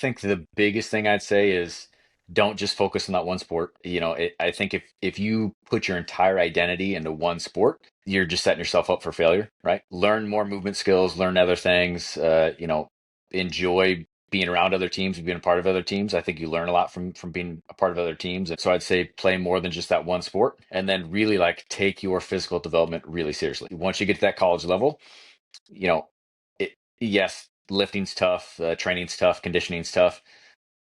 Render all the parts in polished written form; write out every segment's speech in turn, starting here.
think the biggest thing I'd say is don't just focus on that one sport. I think if you put your entire identity into one sport, you're just setting yourself up for failure, right? Learn more movement skills, learn other things, enjoy being around other teams and being a part of other teams. I think you learn a lot from being a part of other teams. And so I'd say play more than just that one sport, and then really like take your physical development really seriously. Once you get to that college level, you know, yes, lifting's tough, training's tough, conditioning's tough,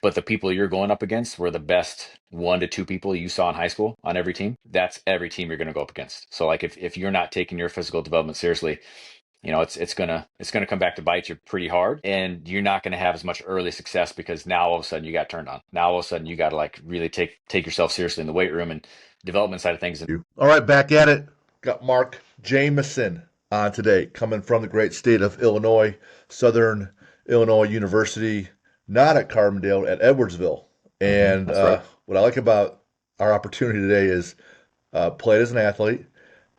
but the people you're going up against were the best 1 to 2 people you saw in high school on every team. That's every team you're going to go up against. So like if you're not taking your physical development seriously, it's gonna come back to bite you pretty hard, and you're not gonna have as much early success because now all of a sudden you got turned on. Now all of a sudden you got to like really take yourself seriously in the weight room and development side of things. You. All right, back at it. Got Mark Jamison on today, coming from the great state of Illinois, Southern Illinois University, not at Carbondale, at Edwardsville. And That's right. what I like about our opportunity today is played as an athlete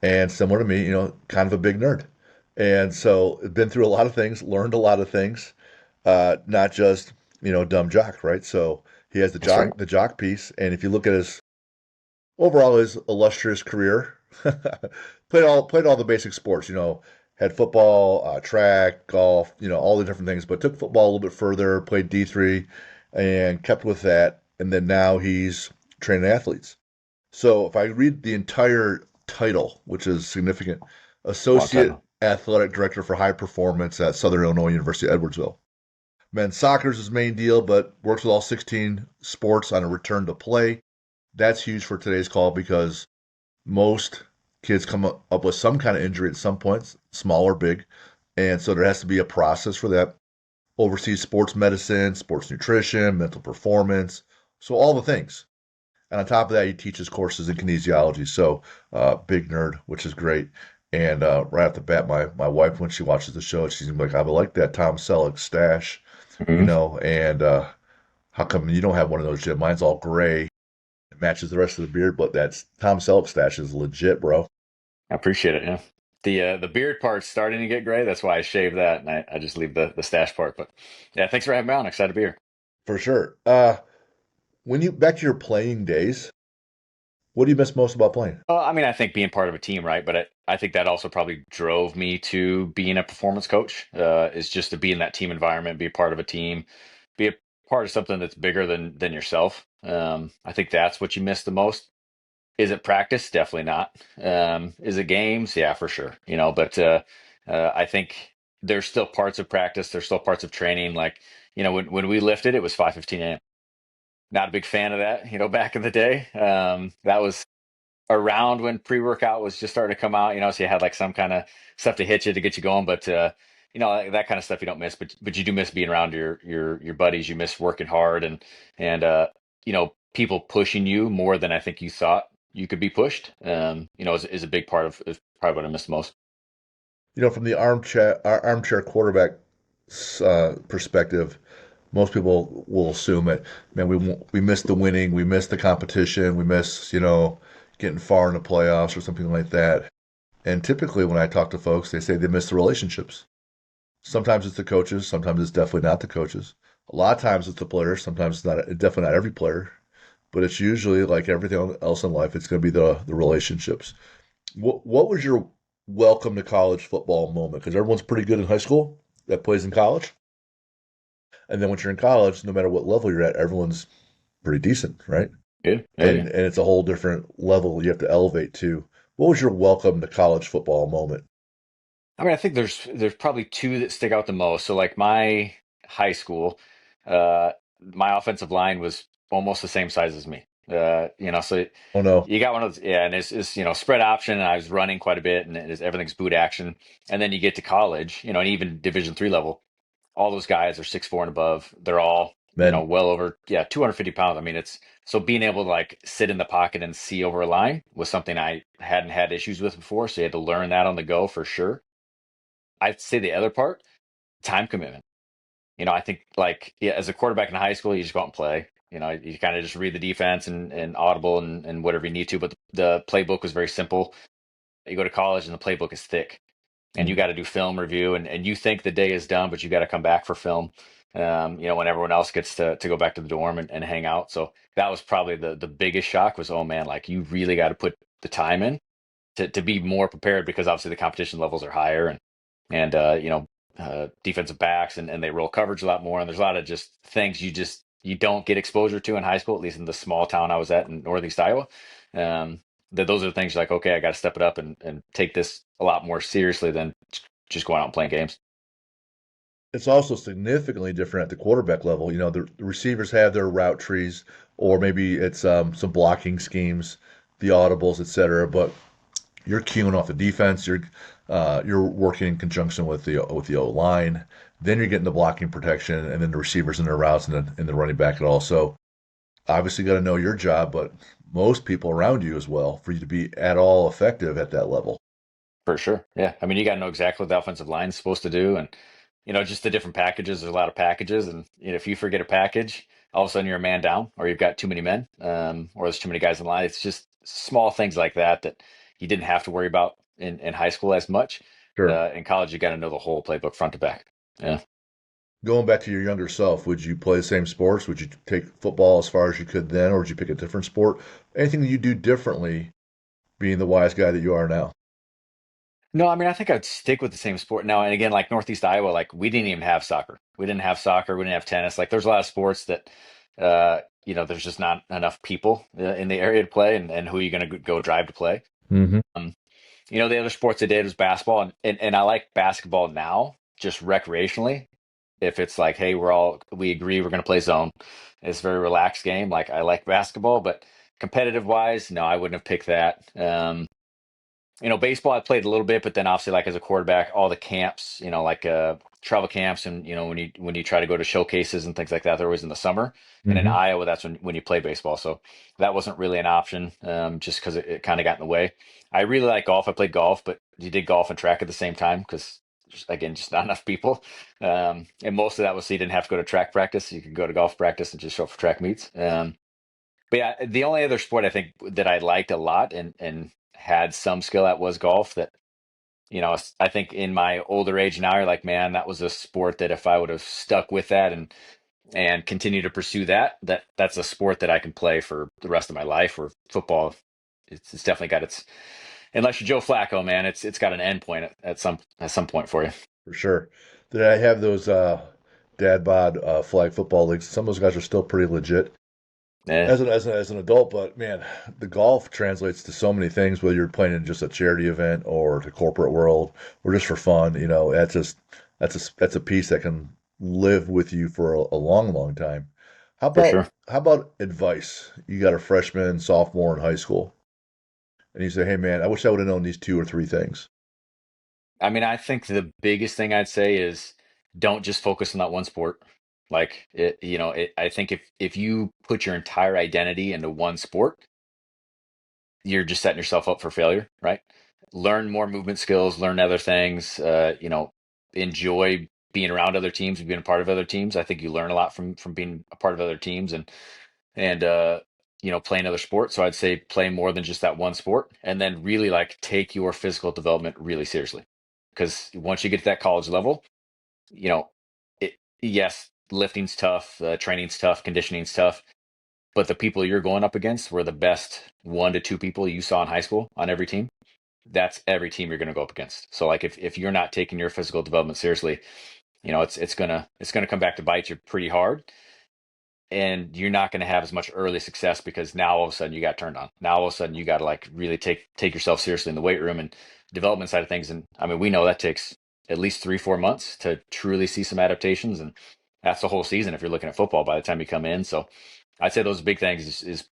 and similar to me, kind of a big nerd. And so been through a lot of things, learned a lot of things, not just, dumb jock, right? So he has the That's right. jock piece. And if you look at his overall his illustrious career, played all the basic sports. Had football, track, golf, all the different things. But took football a little bit further, played D3, and kept with that. And then now he's training athletes. So if I read the entire title, which is significant, Long Associate title. Athletic Director for High Performance at Southern Illinois University Edwardsville. Men's soccer is his main deal, but works with all 16 sports on a return to play. That's huge for today's call because most kids come up with some kind of injury at some point, small or big. And so there has to be a process for that. Oversees sports medicine, sports nutrition, mental performance, so all the things. And on top of that, he teaches courses in kinesiology. So big nerd, which is great. And right off the bat, my wife, when she watches the show, she's like, I would like that Tom Selleck stash, Mhm. and how come you don't have one of those, Jim? Mine's all gray. It matches the rest of the beard, but that's Tom Selleck stash is legit, bro. I appreciate it. Yeah. The beard part's starting to get gray. That's why I shave that, and I just leave the stash part. But yeah, thanks for having me on. Excited to be here. For sure. When you back to your playing days, what do you miss most about playing? I mean, I think being part of a team, right? But I think that also probably drove me to being a performance coach. Is just to be in that team environment, be a part of a team, be a part of something that's bigger than yourself. I think that's what you miss the most. Is it practice? Definitely not. Is it games? Yeah, for sure. But I think there's still parts of practice. There's still parts of training. Like when we lifted, it was 5:15 a.m. Not a big fan of that. Back in the day, that was around when pre-workout was just starting to come out, so you had like some kind of stuff to hit you to get you going. But that kind of stuff you don't miss, but you do miss being around your buddies. You miss working hard and people pushing you more than I think you thought you could be pushed. Is a big part of is probably what I miss the most. From the armchair quarterback perspective, most people will assume it. Man, we miss the winning, we miss the competition, we miss getting far in the playoffs or something like that. And typically, when I talk to folks, they say they miss the relationships. Sometimes it's the coaches, sometimes it's definitely not the coaches. A lot of times it's the players, sometimes it's not. Definitely not every player, but it's usually like everything else in life. It's going to be the relationships. What was your welcome to college football moment? Because everyone's pretty good in high school that plays in college. And then once you're in college, no matter what level you're at, everyone's pretty decent, right? Good. Oh And yeah. and it's a whole different level you have to elevate to. What was your welcome to college football moment? I mean, I think there's probably two that stick out the most. So like my high school, my offensive line was almost the same size as me. So Oh no, you got one of those, yeah, and it's spread option, and I was running quite a bit, and everything's boot action. And then you get to college, and even Division 3 level, all those guys are 6'4" and above. They're all men. well over 250 pounds. I mean, it's so being able to like sit in the pocket and see over a line was something I hadn't had issues with before. So you had to learn that on the go for sure. I'd say the other part, time commitment. I think like yeah, as a quarterback in high school, you just go out and play. You kind of just read the defense and audible and whatever you need to. But the playbook was very simple. You go to college and the playbook is thick, and you got to do film review, and you think the day is done, but you got to come back for film. when everyone else gets to go back to the dorm and hang out. So that was probably the biggest shock was, oh man, like you really got to put the time in to be more prepared because obviously the competition levels are higher and defensive backs and they roll coverage a lot more. And there's a lot of just things you don't get exposure to in high school, at least in the small town I was at in Northeast Iowa. Um, that those are the things like, okay, I got to step it up and take this a lot more seriously than just going out and playing games. It's also significantly different at the quarterback level. The receivers have their route trees, or maybe it's some blocking schemes, the audibles, etc. But you're queuing off the defense. You're working in conjunction with the O line. Then you're getting the blocking protection, and then the receivers and their routes, and the running back at all. So obviously, got to know your job, but most people around you as well for you to be at all effective at that level. For sure. Yeah. I mean, you got to know exactly what the offensive line's supposed to do. And, just the different packages. There's a lot of packages. And, if you forget a package, all of a sudden you're a man down or you've got too many men or there's too many guys in line. It's just small things like that that you didn't have to worry about in high school as much. Sure. In college, you got to know the whole playbook front to back. Yeah. Going back to your younger self, would you play the same sports? Would you take football as far as you could then, or would you pick a different sport? Anything that you do differently, being the wise guy that you are now? No, I mean, I think I'd stick with the same sport now. And again, like Northeast Iowa, like we didn't even have soccer. We didn't have soccer. We didn't have tennis. Like there's a lot of sports that, there's just not enough people in the area to play and who are you going to go drive to play? Hmm. Um, the other sports I did was basketball and I like basketball now, just recreationally. If it's like, hey, we agree we're going to play zone. It's a very relaxed game. Like I like basketball, but competitive wise, no, I wouldn't have picked that. Baseball I played a little bit, but then obviously like as a quarterback, all the camps, like travel camps and when you try to go to showcases and things like that, they're always in the summer. And in Hmm. Iowa, that's when you play baseball. So that wasn't really an option, just because it kind of got in the way. I really like golf. I played golf, but you did golf and track at the same time because again, just not enough people. And most of that was so you didn't have to go to track practice. You could go to golf practice and just show up for track meets. But yeah, the only other sport I think that I liked a lot and had some skill at was golf. That I think in my older age now, you're like, man, that was a sport that if I would have stuck with that and continue to pursue that's a sport that I can play for the rest of my life. Or football, it's definitely got its unless you're Joe Flacco, man, it's got an end point at some point for you. For sure. Did I have those dad bod flag football leagues? Some of those guys are still pretty legit Yeah, as an adult, but man, the golf translates to so many things, whether you're playing in just a charity event or the corporate world or just for fun. That's a piece that can live with you for a long, long time. How for about sure. how about advice? You got a freshman, sophomore in high school, and you say, "Hey, man, I wish I would have known these two or three things." I mean, I think the biggest thing I'd say is don't just focus on that one sport. Like I think if you put your entire identity into one sport, you're just setting yourself up for failure, right? Learn more movement skills, learn other things, enjoy being around other teams and being a part of other teams. I think you learn a lot from being a part of other teams and playing other sports. So I'd say play more than just that one sport and then really like take your physical development really seriously. Because once you get to that college level, you know, yes, lifting's tough, training's tough, conditioning's tough, but the people you're going up against were the best 1 to 2 people you saw in high school on every team. That's every team you're going to go up against. So like if you're not taking your physical development seriously, it's gonna come back to bite you pretty hard, and you're not going to have as much early success because now all of a sudden you got turned on. Now all of a sudden you got to like really take yourself seriously in the weight room and development side of things. And I mean, we know that takes at least 3-4 months to truly see some adaptations, and that's the whole season if you're looking at football by the time you come in. So I'd say those big things is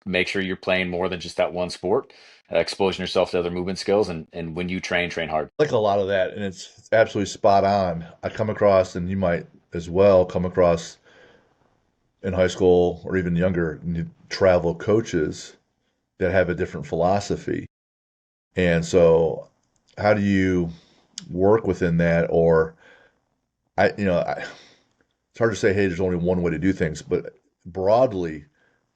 make sure you're playing more than just that one sport, exposing yourself to other movement skills, and when you train hard. Like a lot of that, and it's absolutely spot on. I come across, and you might as well come across in high school or even younger, travel coaches that have a different philosophy. And so, how do you work within that? Or it's hard to say, hey, there's only one way to do things, but broadly,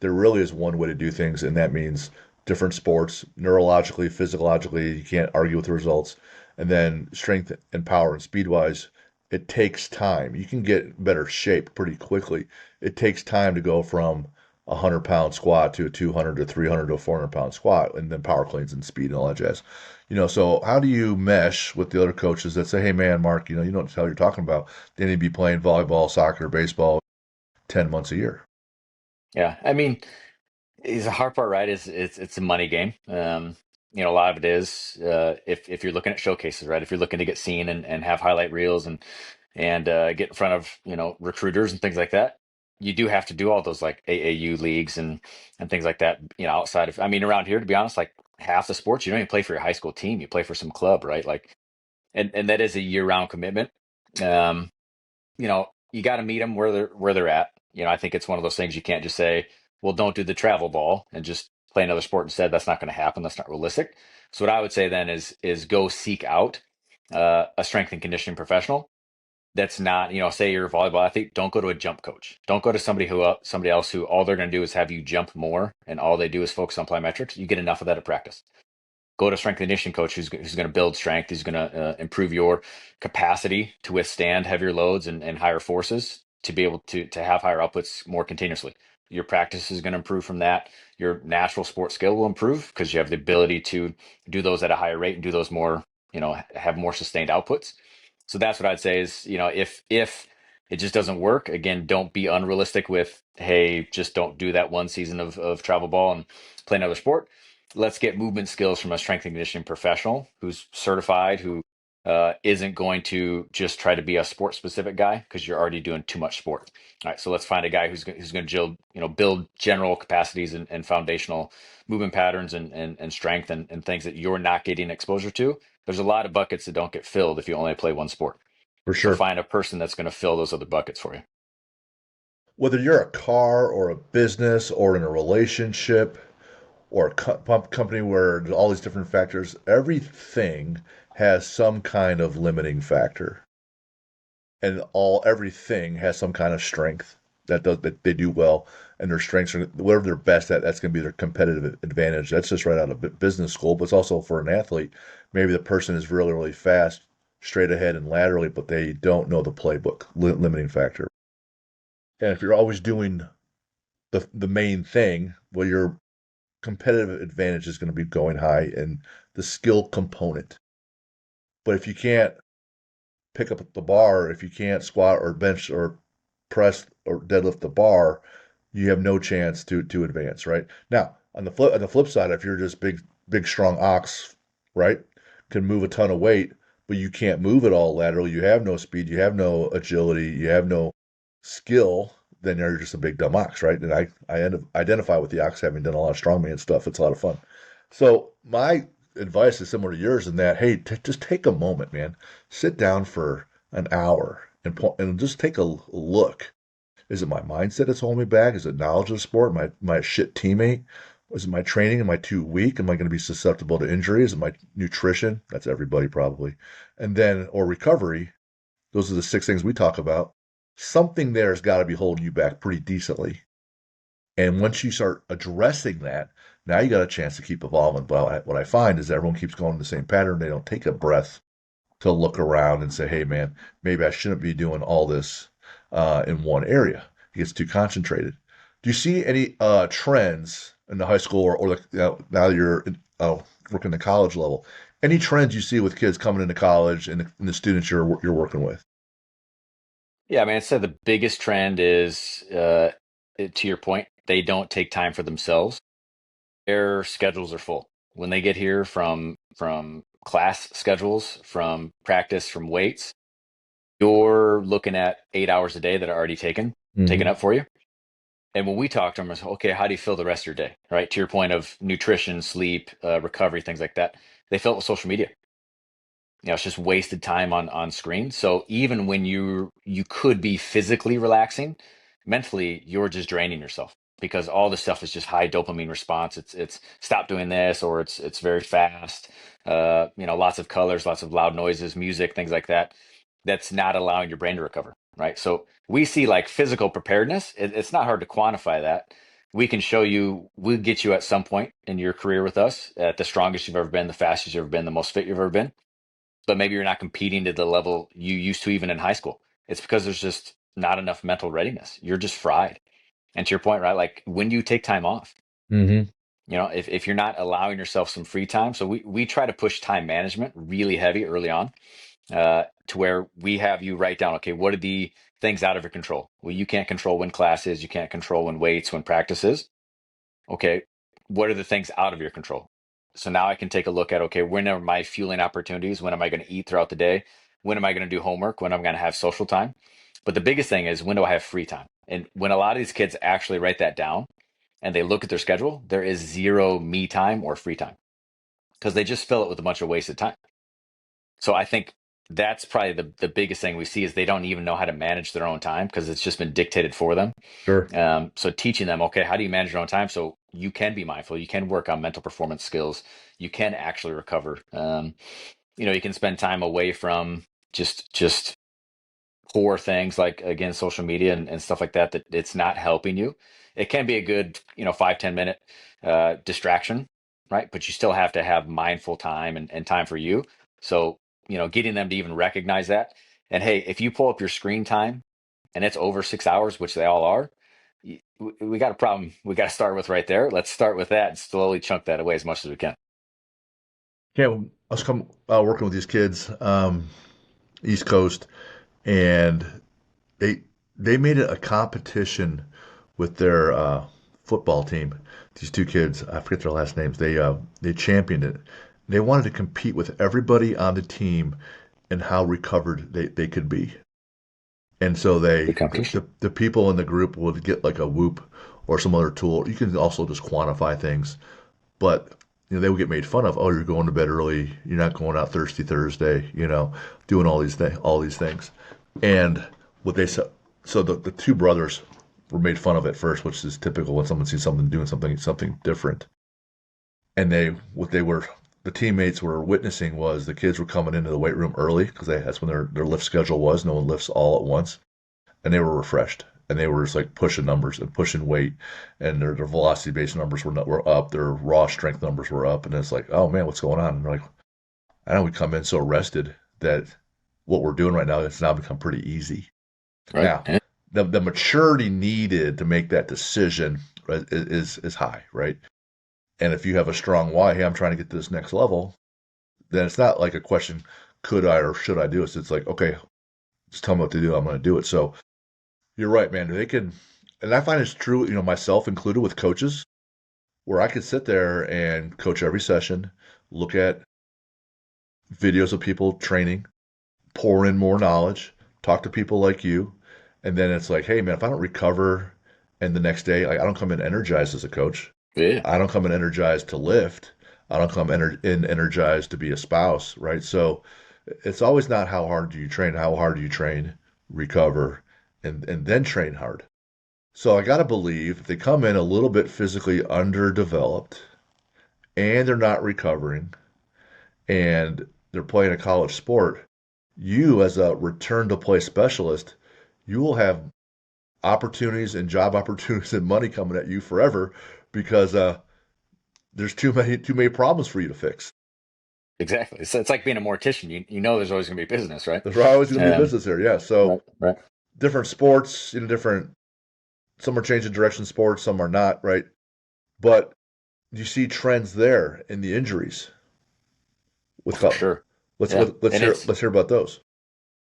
there really is one way to do things, and that means different sports, neurologically, physiologically, you can't argue with the results, and then strength and power and speed wise, it takes time. You can get better shape pretty quickly. It takes time to go from a 100 pound squat to a 200 to 300 to a 400 pound squat, and then power cleans and speed and all that jazz. So how do you mesh with the other coaches that say, hey man, Mark, you don't know what the hell you're talking about. They need to be playing volleyball, soccer, baseball 10 months a year. Yeah, I mean, is the hard part, right? Is it's a money game. A lot of it is if you're looking at showcases, right? If you're looking to get seen and have highlight reels and get in front of recruiters and things like that, you do have to do all those like AAU leagues and things like that. Outside of, I mean, around here, to be honest, like half the sports, you don't even play for your high school team. You play for some club, right? Like, and that is a year-round commitment. Um, you got to meet them where they're at. I think it's one of those things you can't just say, well, don't do the travel ball and just play another sport instead. That's not going to happen. That's not realistic. So what I would say then is go seek out a strength and conditioning professional. That's not, say you're a volleyball athlete, don't go to a jump coach. Don't go to somebody else who all they're going to do is have you jump more and all they do is focus on plyometrics. You get enough of that at practice. Go to a strength and conditioning coach who's going to build strength. Who's going to improve your capacity to withstand heavier loads and higher forces to be able to have higher outputs more continuously. Your practice is going to improve from that. Your natural sport skill will improve because you have the ability to do those at a higher rate and do those more, have more sustained outputs. So that's what I'd say is, if it just doesn't work, again, don't be unrealistic with, hey, just don't do that one season of travel ball and play another sport. Let's get movement skills from a strength and conditioning professional who's certified, who isn't going to just try to be a sport specific guy because you're already doing too much sport. All right, so let's find a guy who's going to build general capacities and foundational movement patterns and strength and things that you're not getting exposure to. There's a lot of buckets that don't get filled if you only play one sport. For So sure. find a person that's going to fill those other buckets for you. Whether you're a car or a business or in a relationship or a company where there's all these different factors, everything has some kind of limiting factor. And everything has some kind of strength that they do well, and their strengths are whatever they're best at. That's going to be their competitive advantage. That's just right out of business school, but it's also for an athlete. Maybe the person is really really fast, straight ahead and laterally, but they don't know the playbook, limiting factor. And if you're always doing the main thing, well, your competitive advantage is going to be going high and the skill component. But if you can't pick up the bar, if you can't squat or bench or press or deadlift the bar, you have no chance to advance, right? Now, on the flip side, if you're just big strong ox, right, can move a ton of weight, but you can't move it all laterally, you have no speed, you have no agility, you have no skill, then you're just a big dumb ox, right? And I identify with the ox having done a lot of strongman stuff. It's a lot of fun. So my advice is similar to yours in that, hey, just take a moment, man. Sit down for an hour and just take a look. Is it my mindset that's holding me back? Is it knowledge of the sport? My shit teammate? Is it my training? Am I too weak? Am I going to be susceptible to injury? Is it my nutrition? That's everybody probably. And then, or recovery. Those are the six things we talk about. Something there has got to be holding you back pretty decently. And once you start addressing that, now you got a chance to keep evolving. But what I find is that everyone keeps going in the same pattern. They don't take a breath to look around and say, hey, man, maybe I shouldn't be doing all this in one area. It gets too concentrated. Do you see any trends in the high school or like, now that you're working the college level? Any trends you see with kids coming into college and the students you're working with? Yeah, I mean, I'd say the biggest trend is, to your point, they don't take time for themselves. Their schedules are full. When they get here from class schedules, from practice, from weights, you're looking at 8 hours a day that are already taken Hmm. up for you. And when we talk to them, it's okay, how do you fill the rest of your day? Right? To your point of nutrition, sleep, recovery, things like that. They fill it with social media. It's just wasted time on screen. So even when you could be physically relaxing, mentally you're just draining yourself because all this stuff is just high dopamine response. It's stop doing this, or it's very fast. Lots of colors, lots of loud noises, music, things like that. That's not allowing your brain to recover. Right. So we see like physical preparedness. It's not hard to quantify that. We can show you, we'll get you at some point in your career with us at the strongest you've ever been, the fastest you've ever been, the most fit you've ever been. but maybe you're not competing to the level you used to even in high school. It's because there's just not enough mental readiness. You're just fried. And to your point, right? Like when you take time off, Hmm. if you're not allowing yourself some free time, so we try to push time management really heavy early on, to where we have you write down, okay, what are the things out of your control? Well, you can't control when class is, you can't control when weights, when practice is. Okay, what are the things out of your control? So now I can take a look at, okay, when are my fueling opportunities? When am I going to eat throughout the day? When am I going to do homework? When am I going to have social time? But the biggest thing is, when do I have free time? And when a lot of these kids actually write that down and they look at their schedule, there is zero me time or free time because they just fill it with a bunch of wasted time. So I think that's probably the biggest thing we see is they don't even know how to manage their own time because it's just been dictated for them. Sure. So teaching them, okay, how do you manage your own time so you can be mindful, you can work on mental performance skills, you can actually recover. You can spend time away from just poor things like, again, social media and stuff like that, that it's not helping you. It can be a good 5-10 minute distraction, right? But you still have to have mindful time and time for you. So getting them to even recognize that. And hey, if you pull up your screen time and it's over 6 hours, which they all are, we got a problem we got to start with right there. Let's start with that and slowly chunk that away as much as we can. Yeah, I was working with these kids, East Coast, and they they made it a competition with their football team. These two kids, I forget their last names. They championed it. They wanted to compete with everybody on the team and how recovered they could be. And so Good competition. the people in the group would get like a Whoop or some other tool. You can also just quantify things, but they would get made fun of. Oh, you're going to bed early. You're not going out thirsty Thursday. Doing all these things. And what they said, so the two brothers were made fun of at first, which is typical when someone sees someone doing something different. And the teammates were witnessing was the kids were coming into the weight room early because that's when their lift schedule was. No one lifts all at once, and they were refreshed. And they were just like pushing numbers and pushing weight, and their velocity based numbers were up, their raw strength numbers were up, and it's like, oh man, what's going on? And they're like, I know we come in so rested that what we're doing right now it's now become pretty easy. Right. Now, the maturity needed to make that decision is high, right? And if you have a strong why, hey, I'm trying to get to this next level, then it's not like a question, could I or should I do it? It's like, okay, just tell me what to do. I'm going to do it. So you're right, man. They can, and I find it's true, myself included with coaches, where I could sit there and coach every session, look at videos of people training, pour in more knowledge, talk to people like you, and then it's like, hey, man, if I don't recover and the next day, I don't come in energized as a coach. Yeah. I don't come in energized to lift. I don't come in energized to be a spouse, right? So it's always not how hard do you train, how hard do you train, recover, and then train hard. So I got to believe if they come in a little bit physically underdeveloped and they're not recovering and they're playing a college sport, you as a return to play specialist, you will have opportunities and job opportunities and money coming at you forever because there's too many problems for you to fix. Exactly. So it's like being a mortician. You know there's always going to be business, right? There's always going to be Um, business here, yeah. right, So right. different sports, different. Some are changing direction sports, some are not, right? But you see trends there in the injuries. Well, With for sure. let's Yeah. let's And hear it's, let's hear about those.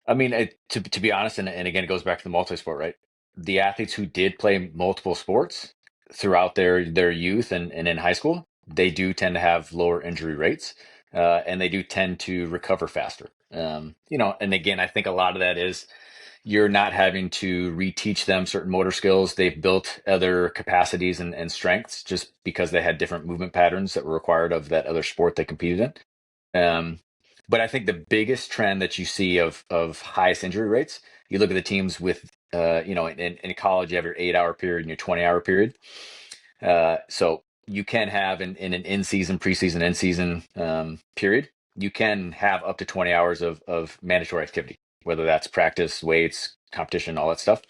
I mean, to be honest, and again, it goes back to the multi-sport, right? The athletes who did play multiple sports throughout their youth and in high school, they do tend to have lower injury rates, and they do tend to recover faster. And again, I think a lot of that is you're not having to reteach them certain motor skills. They've built other capacities and strengths just because they had different movement patterns that were required of that other sport they competed in. Um, but I think the biggest trend that you see of highest injury rates, you look at the teams with, in college, you have your 8 hour period and your 20 hour period. So you can have in an in season, preseason, in season period, you can have up to 20 hours of mandatory activity, whether that's practice, weights, competition, all that stuff.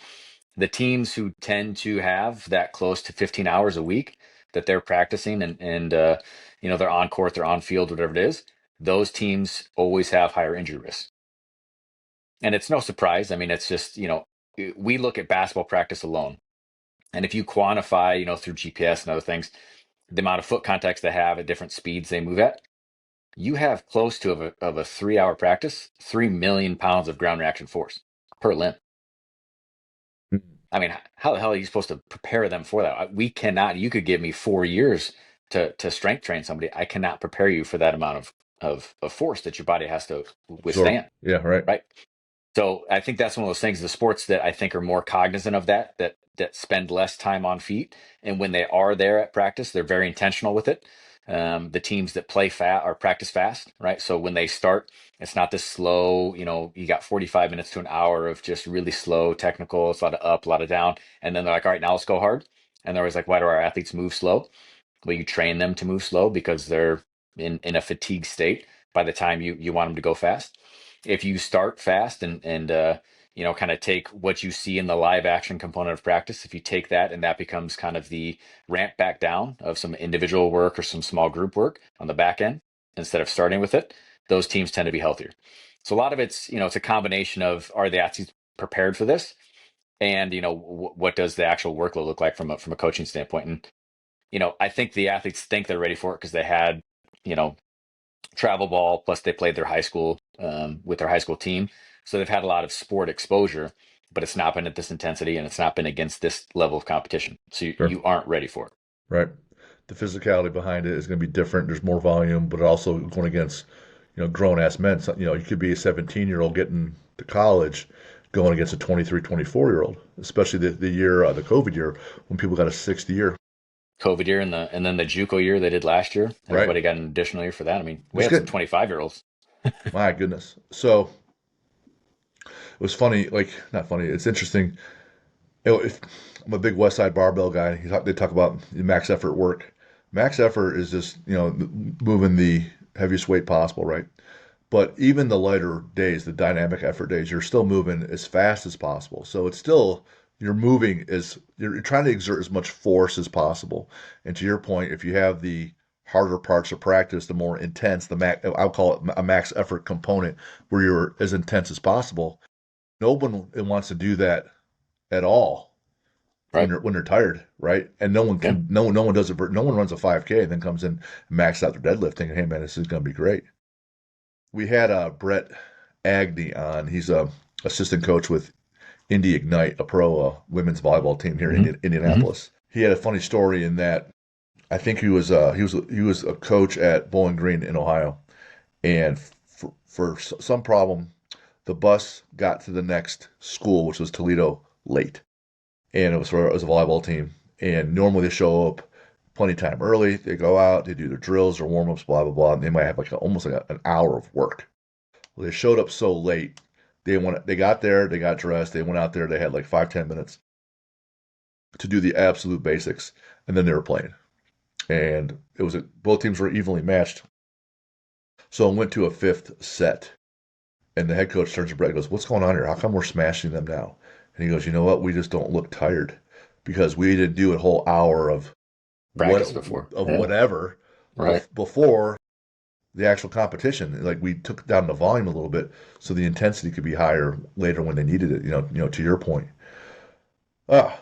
The teams who tend to have that close to 15 hours a week that they're practicing and they're on court, they're on field, whatever it is, those teams always have higher injury risk. And it's no surprise. I mean, it's just, we look at basketball practice alone. And if you quantify, through GPS and other things, the amount of foot contacts they have at different speeds they move at, you have close to of a 3 hour practice, 3 million pounds of ground reaction force per limb. I mean, how the hell are you supposed to prepare them for that? We cannot. You could give me 4 years to strength train somebody. I cannot prepare you for that amount of force that your body has to Absorb. withstand. Yeah, right. Right. So I think that's one of those things. The sports that I think are more cognizant of that spend less time on feet, and when they are there at practice, they're very intentional with it. The teams that play fast or practice fast, right? So when they start, it's not this slow. You got 45 minutes to an hour of just really slow technical. It's a lot of up, a lot of down, and then they're like, all right, now let's go hard. And they're always like, why do our athletes move slow? Well, you train them to move slow because they're in a fatigue state by the time you want them to go fast. If you start fast and kind of take what you see in the live action component of practice, if you take that and that becomes kind of the ramp back down of some individual work or some small group work on the back end instead of starting with it, those teams tend to be healthier. So a lot of it's a combination of, are the athletes prepared for this, and what does the actual workload look like from a coaching standpoint. And I think the athletes think they're ready for it because they had you know travel ball, plus they played their high school with their high school team. So they've had a lot of sport exposure, but it's not been at this intensity and it's not been against this level of competition. So Sure. you aren't ready for it. Right. The physicality behind it is going to be different. There's more volume, but also going against, grown ass men. So, you could be a 17-year-old getting to college going against a 23, 24-year-old, especially the year, the COVID year, when people got a sixth year. COVID year and then the JUCO year they did last year. Right. Everybody got an additional year for that. I mean, we It's had some good. 25-year-olds. My goodness. So it was funny, like, not funny, it's interesting. If I'm a big West Side barbell guy, they talk about the max effort work. Max effort is just, moving the heaviest weight possible, right? But even the lighter days, the dynamic effort days, you're still moving as fast as possible. So it's still, you're trying to exert as much force as possible. And to your point, if you have the harder parts of practice, the more intense, I'll call it a max effort component where you're as intense as possible. No one wants to do that at all Right. when they're tired, right? And no one Yeah. can, no one does it. No one runs a 5K and then comes in and maxes out their deadlift, thinking, "Hey man, this is going to be great." We had Brett Agnew on. He's a assistant coach with Indy Ignite, a pro women's volleyball team here in Mm-hmm. Indianapolis. He had a funny story in that I think he was a coach at Bowling Green in Ohio, and for some problem, the bus got to the next school, which was Toledo, late, and it was a volleyball team. And normally they show up plenty of time early. They go out, they do their drills or warm ups, blah blah blah. And they might have like almost like an hour of work. Well, they showed up so late. They got there, they got dressed, they went out there. They had like 5-10 minutes to do the absolute basics, and then they were playing. And both teams were evenly matched. So I went to a fifth set, and the head coach turns to Brett and goes, "What's going on here? How come we're smashing them now?" And he goes, "You know what? We just don't look tired because we didn't do a whole hour of Practice before. Yeah. whatever Right. before the actual competition. Like we took down the volume a little bit so the intensity could be higher later when they needed it. To your point. Ah,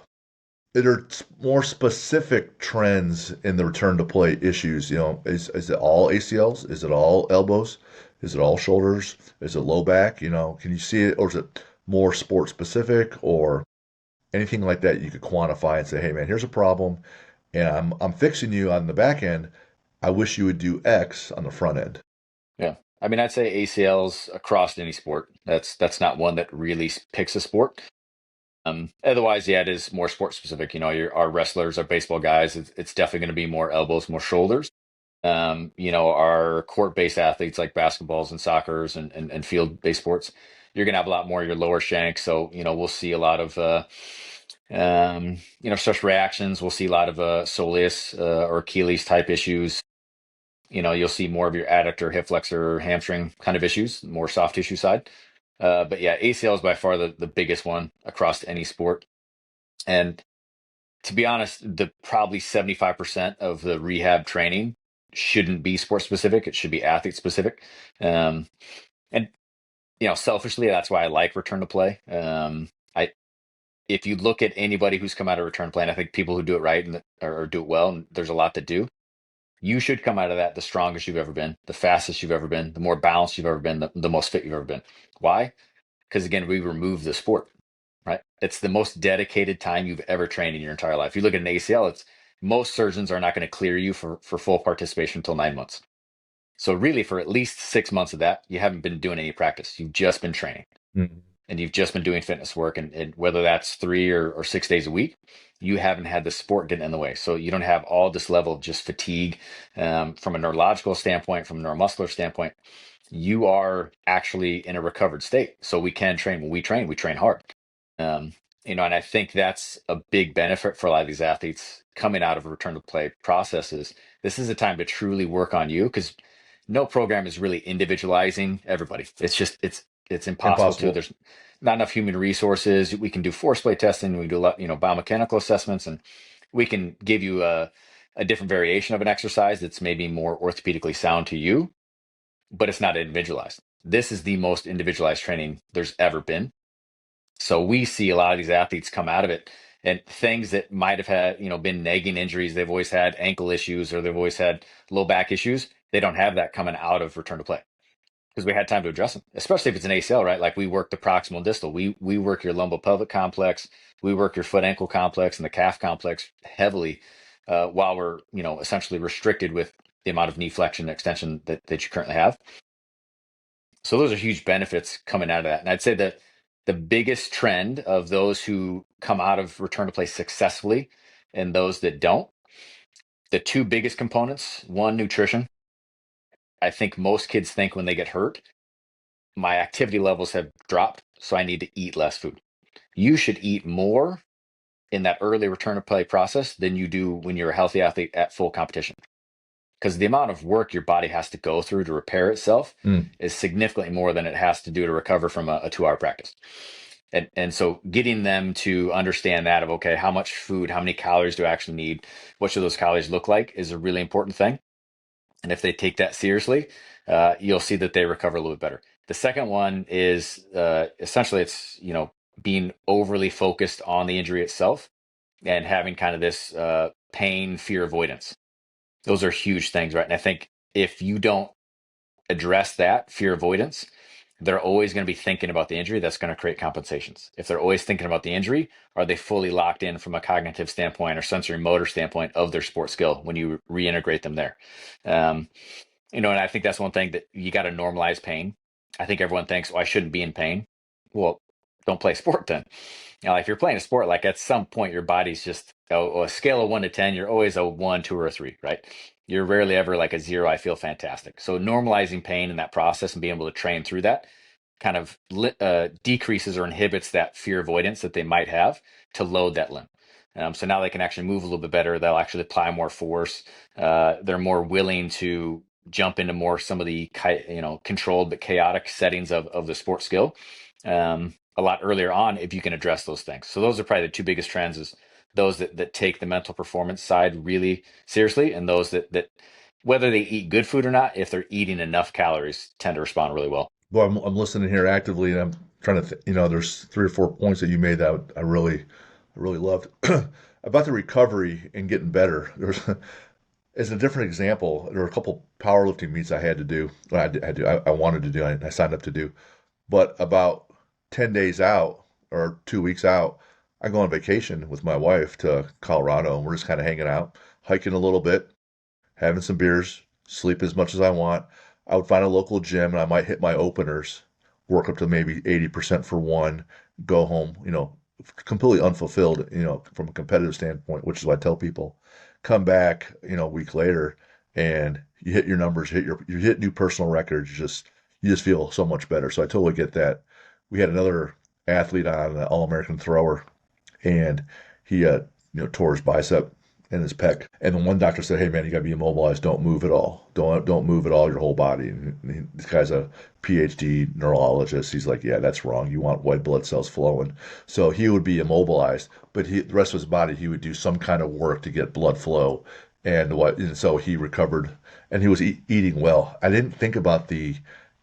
there are more specific trends in the return to play issues. Is it all ACLs? Is it all elbows? Is it all shoulders? Is it low back? Can you see it, or is it more sport specific, or anything like that you could quantify and say, "Hey man, here's a problem, and I'm fixing you on the back end. I wish you would do X on the front end." Yeah. I mean, I'd say ACLs across any sport. That's not one that really picks a sport. Otherwise, yeah, it is more sport specific. Our wrestlers, our baseball guys, it's definitely going to be more elbows, more shoulders. Our court-based athletes like basketballs and soccers and field-based sports, you're going to have a lot more of your lower shank. So, we'll see a lot of, stress reactions. We'll see a lot of soleus or Achilles type issues. You'll see more of your adductor, hip flexor, hamstring kind of issues, more soft tissue side. But yeah, ACL is by far the biggest one across any sport. And to be honest, the probably 75% of the rehab training shouldn't be sport specific. It should be athlete specific. And selfishly, that's why I like return to play. I If you look at anybody who's come out of return to play, and I think people who do it right or do it well, and there's a lot to do, you should come out of that the strongest you've ever been, the fastest you've ever been, the more balanced you've ever been, the most fit you've ever been. Why? Because again, we remove the sport, right? It's the most dedicated time you've ever trained in your entire life. You look at an ACL, it's most surgeons are not going to clear you for full participation until 9 months. So really, for at least 6 months of that, you haven't been doing any practice. You've just been training. Mhm. And you've just been doing fitness work, and whether that's 3 or 6 days a week, you haven't had the sport getting in the way. So you don't have all this level of just fatigue from a neurological standpoint, from a neuromuscular standpoint. You are actually in a recovered state. So we can train. When we train hard. Um, and I think that's a big benefit for a lot of these athletes coming out of a return to play processes. This is a time to truly work on you, because no program is really individualizing everybody. It's impossible to. Impossible. There's not enough human resources. We can do force play testing. We can do a lot, biomechanical assessments, and we can give you a different variation of an exercise that's maybe more orthopedically sound to you, but it's not individualized. This is the most individualized training there's ever been. So we see a lot of these athletes come out of it, and things that might have had, been nagging injuries. They've always had ankle issues, or they've always had low back issues. They don't have that coming out of return to play, because we had time to address them, especially if it's an ACL, right? Like, we work the proximal and distal. We work your 𝗬𝗶𝗶𝗃 complex. We work your foot ankle complex and the calf complex heavily, while we're, essentially restricted with the amount of knee flexion and extension that you currently have. So those are huge benefits coming out of that. And I'd say that the biggest trend of those who come out of return to play successfully and those that don't, the two biggest components: one, nutrition. I think most kids think when they get hurt, my activity levels have dropped, so I need to eat less food. You should eat more in that early return to play process than you do when you're a healthy athlete at full competition. Because the amount of work your body has to go through to repair itself Mm. is significantly more than it has to do to recover from a 2-hour practice. And so getting them to understand that, of, okay, how much food, how many calories do I actually need? What should those calories look like, is a really important thing. And if they take that seriously, you'll see that they recover a little bit better. The second one is essentially it's, being overly focused on the injury itself and having kind of this pain, fear avoidance. Those are huge things, right? And I think if you don't address that fear avoidance, they're always going to be thinking about the injury. That's going to create compensations. If they're always thinking about the injury, are they fully locked in from a cognitive standpoint or sensory motor standpoint of their sport skill when you reintegrate them there? And I think that's one thing that you got to normalize pain. I think everyone thinks, I shouldn't be in pain. Well, don't play sport then. If you're playing a sport, like, at some point your body's just a scale of 1 to 10, you're always a 1, 2, or a 3, right? You're rarely ever like a 0. I feel fantastic. So normalizing pain in that process and being able to train through that kind of decreases or inhibits that fear avoidance that they might have to load that limb. So now they can actually move a little bit better. They'll actually apply more force. They're more willing to jump into more some of the controlled but chaotic settings of the sport skill a lot earlier on, if you can address those things. So those are probably the two biggest trends: is those that take the mental performance side really seriously, and those that whether they eat good food or not, if they're eating enough calories, tend to respond really well. Well, I'm listening here actively, and I'm trying to, there's 3 or 4 points that you made that I really loved about the recovery and getting better. There's, as a different example, there were a couple powerlifting meets I had to do. Well, I wanted to do. I signed up to do, but about 10 days out or 2 weeks out, I go on vacation with my wife to Colorado, and we're just kind of hanging out, hiking a little bit, having some beers, sleep as much as I want. I would find a local gym, and I might hit my openers, work up to maybe 80% for one, go home, completely unfulfilled, from a competitive standpoint, which is what I tell people. Come back, a week later, and you hit your numbers, you hit new personal records. You just feel so much better. So I totally get that. We had another athlete on, an All-American thrower, and he tore his bicep and his pec. And the one doctor said, "Hey man, you got to be immobilized. Don't move at all. Don't move at all, your whole body." And this guy's a PhD neurologist. He's like, "Yeah, that's wrong. You want white blood cells flowing." So he would be immobilized, but the rest of his body, he would do some kind of work to get blood flow. and so he recovered, and he was eating well. I didn't think about the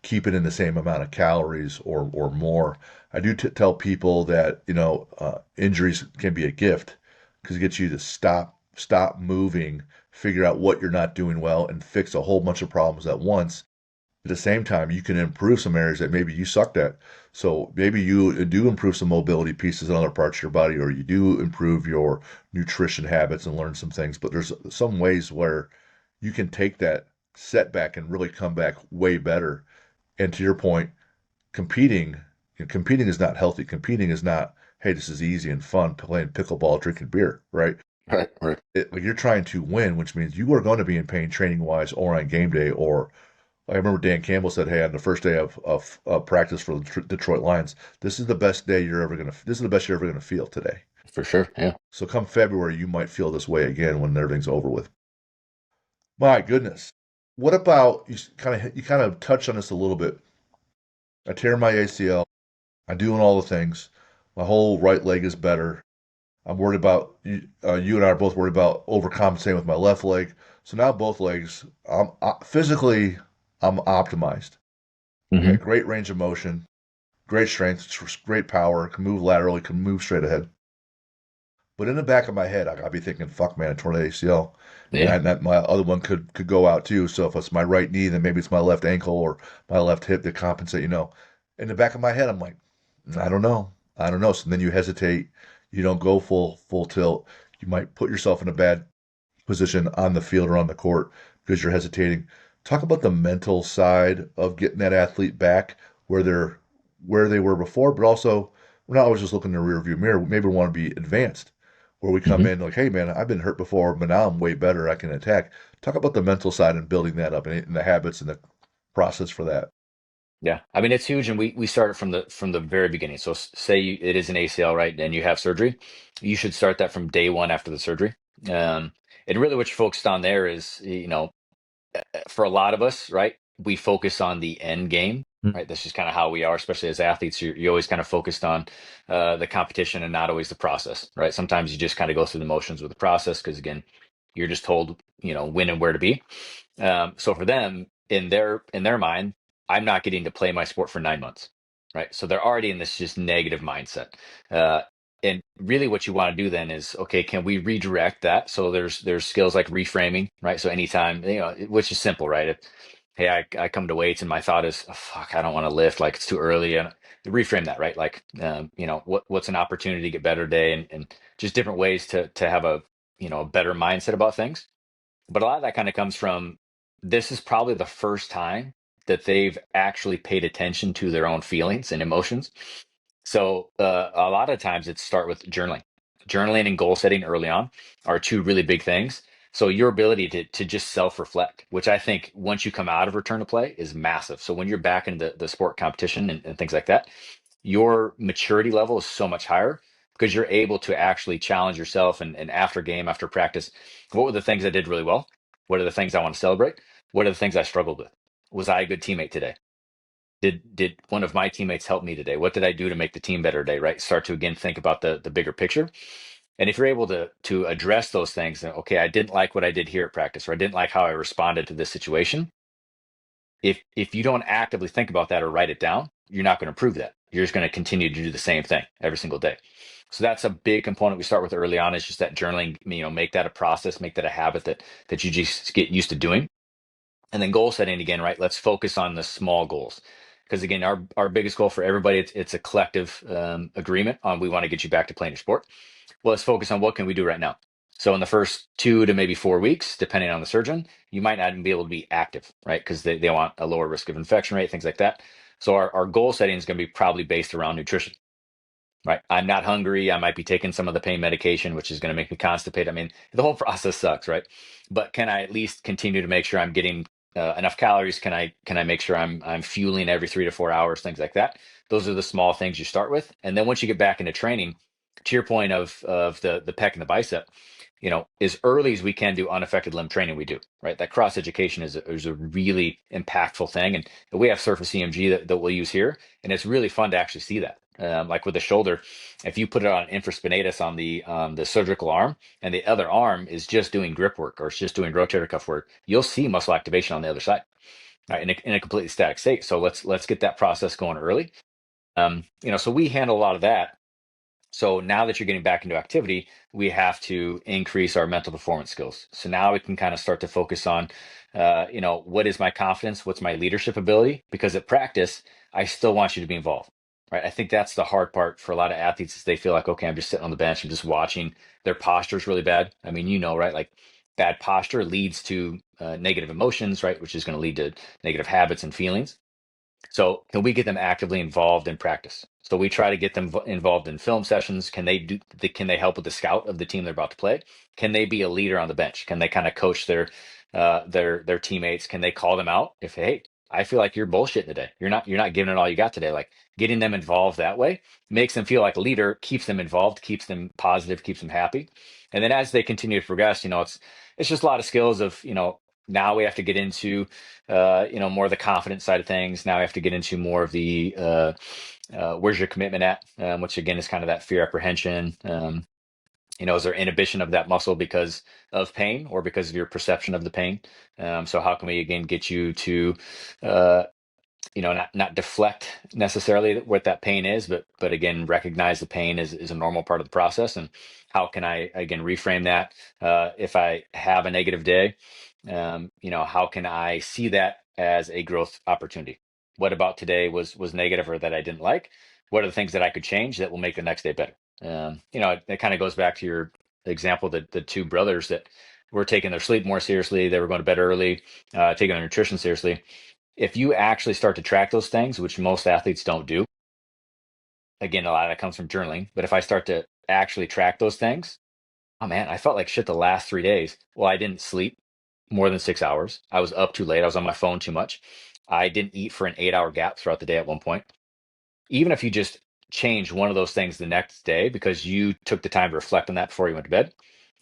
keeping in the same amount of calories or more. I do tell people that injuries can be a gift because it gets you to stop moving, figure out what you're not doing well, and fix a whole bunch of problems at once. At the same time, you can improve some areas that maybe you sucked at. So maybe you do improve some mobility pieces in other parts of your body, or you do improve your nutrition habits and learn some things. But there's some ways where you can take that setback and really come back way better. And to your point, competing, competing is not healthy. Competing is not, hey, this is easy and fun playing pickleball, drinking beer, right? Right, right. Like you're trying to win, which means you are going to be in pain training wise or on game day. Or I remember Dan Campbell said, "Hey, on the first day of practice for the Detroit Lions, this is the best day you're ever gonna. This is the best you're ever gonna feel today." For sure. Yeah. So come February, you might feel this way again when everything's over with. My goodness, what about you kind of touched on this a little bit. I tear my ACL. I'm doing all the things. My whole right leg is better. I'm worried about you. You and I are both worried about overcompensating with my left leg. So now both legs, physically, I'm optimized. I Hmm. got great range of motion, great strength, great power, can move laterally, can move straight ahead. But in the back of my head, I gotta be thinking, "Fuck, man, I tore the ACL, and Yeah, that my other one could go out too. So if it's my right knee, then maybe it's my left ankle or my left hip that compensate. In the back of my head, I'm like, I don't know. So then you hesitate. You don't go full tilt. You might put yourself in a bad position on the field or on the court because you're hesitating. Talk about the mental side of getting that athlete back where they were before, but also we're not always just looking in the rear view mirror. Maybe we want to be advanced, where we come hmm, in like, hey man, I've been hurt before, but now I'm way better. I can attack. Talk about the mental side and building that up and the habits and the process for that. yeah. I mean, it's huge, and we started from the very beginning. So say it is an ACL, right, and you have surgery, you should start that from day one after the surgery. And really, what you're focused on there is, for a lot of us, right, we focus on the end game, right? That's just kind of how we are, especially as athletes. You're always kind of focused on the competition and not always the process, right? Sometimes you just kind of go through the motions with the process because, again, you're just told, when and where to be. So for them, in their mind, I'm not getting to play my sport for 9 months, right? So they're already in this just negative mindset. Uh, and really, what you want to do then is, okay, can we redirect that? So there's skills like reframing, right? So anytime, which is simple, right? Hey, I come to weights and my thought is, oh, fuck, I don't want to lift, like it's too early, and reframe that, right? Like, what's an opportunity to get better day, and just different ways to have a better mindset about things. But a lot of that kind of comes from, this is probably the first time that they've actually paid attention to their own feelings and emotions. So a lot of times it's start with journaling. Journaling and goal setting early on are two really big things. So your ability to just self-reflect, which I think once you come out of return to play is massive. So when you're back in the sport competition and things like that, your maturity level is so much higher because you're able to actually challenge yourself, and after game, after practice, what were the things I did really well? What are the things I want to celebrate? What are the things I struggled with? Was I a good teammate today? Did one of my teammates help me today? What did I do to make the team better today? Right? Start to again think about the bigger picture. And if you're able to address those things, then, okay, I didn't like what I did here at practice, or I didn't like how I responded to this situation. If you don't actively think about that or write it down, you're not going to improve that. You're just going to continue to do the same thing every single day. So that's a big component we start with early on, is just that journaling, make that a process, make that a habit that you just get used to doing. And then goal setting again, right? Let's focus on the small goals. Because again, our biggest goal for everybody, it's a collective agreement on, we want to get you back to playing your sport. Well, let's focus on what can we do right now. So in the first 2 to maybe 4 weeks, depending on the surgeon, you might not even be able to be active, right? Because they want a lower risk of infection rate, things like that. So our goal setting is going to be probably based around nutrition, right? I'm not hungry. I might be taking some of the pain medication, which is going to make me constipate. I mean, the whole process sucks, right? But can I at least continue to make sure I'm getting enough calories? Can I make sure I'm fueling every 3 to 4 hours? Things like that. Those are the small things you start with, and then once you get back into training, to your point of the pec and the bicep, as early as we can do unaffected limb training, we do, right? That cross education is a really impactful thing, and we have surface EMG that we'll use here, and it's really fun to actually see that. Like with the shoulder, if you put it on infraspinatus on the surgical arm, and the other arm is just doing grip work or it's just doing rotator cuff work, you'll see muscle activation on the other side, right, in a completely static state. So let's get that process going early. So we handle a lot of that. So now that you're getting back into activity, we have to increase our mental performance skills. So now we can kind of start to focus on, what is my confidence? What's my leadership ability? Because at practice, I still want you to be involved, right? I think that's the hard part for a lot of athletes is they feel like, okay, I'm just sitting on the bench, I'm just watching. Their posture is really bad. I mean, right? Like bad posture leads to negative emotions, right? Which is going to lead to negative habits and feelings. So can we get them actively involved in practice? So we try to get them involved in film sessions. Can they help with the scout of the team they're about to play? Can they be a leader on the bench? Can they kind of coach their teammates? Can they call them out if, hey, I feel like you're bullshitting today. You're not giving it all you got today. Like getting them involved that way makes them feel like a leader, keeps them involved, keeps them positive, keeps them happy. And then as they continue to progress, it's just a lot of skills of, now we have to get into more of the confidence side of things. Now I have to get into more of the where's your commitment at, which again is kind of that fear apprehension. Is there inhibition of that muscle because of pain or because of your perception of the pain? So how can we again get you to uh, not deflect necessarily what that pain is, but again recognize the pain is a normal part of the process, and how can I again reframe that if I have a negative day, how can I see that as a growth opportunity? What about today was negative or that I didn't like? What are the things that I could change that will make the next day better? It kind of goes back to your example that the two brothers that were taking their sleep more seriously, they were going to bed early, taking their nutrition seriously. If you actually start to track those things, which most athletes don't do, again, a lot of that comes from journaling. But if I start to actually track those things, oh man, I felt like shit the last 3 days. Well, I didn't sleep more than 6 hours. I was up too late. I was on my phone too much. I didn't eat for an 8 hour gap throughout the day at one point. Even if you just change one of those things the next day because you took the time to reflect on that before you went to bed,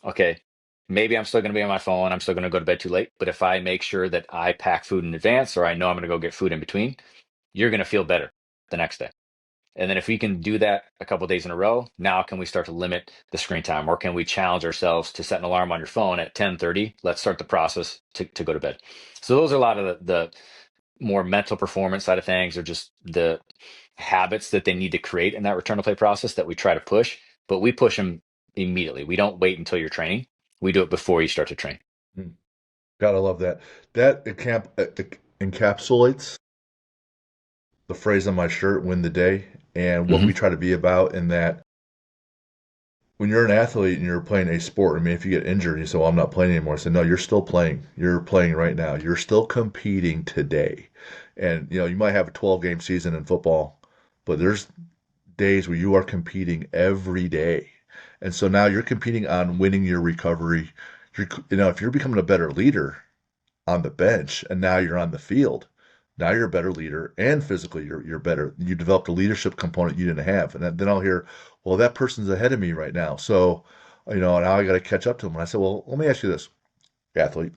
okay, maybe I'm still going to be on my phone. I'm still going to go to bed too late. But if I make sure that I pack food in advance or I know I'm going to go get food in between, you're going to feel better the next day. And then if we can do that a couple of days in a row, now can we start to limit the screen time, or can we challenge ourselves to set an alarm on your phone at 10:30? Let's start the process to go to bed. So those are a lot of the more mental performance side of things, or just the habits that they need to create in that return to play process that we try to push, but we push them immediately. We don't wait until you're training. We do it before you start to train. Hmm. Gotta love that. That encapsulates the phrase on my shirt, win the day, and what we Hmm. try to be about in that when you're an athlete and you're playing a sport, I mean, if you get injured and you say, well, I'm not playing anymore, I say, no, you're still playing. You're playing right now. You're still competing today. And, you might have a 12-game season in football, but there's days where you are competing every day. And so now you're competing on winning your recovery. If you're becoming a better leader on the bench and now you're on the field, now you're a better leader and physically you're better. You developed a leadership component you didn't have. And then I'll hear, well, that person's ahead of me right now. So, now I got to catch up to them. And I said, well, let me ask you this, athlete.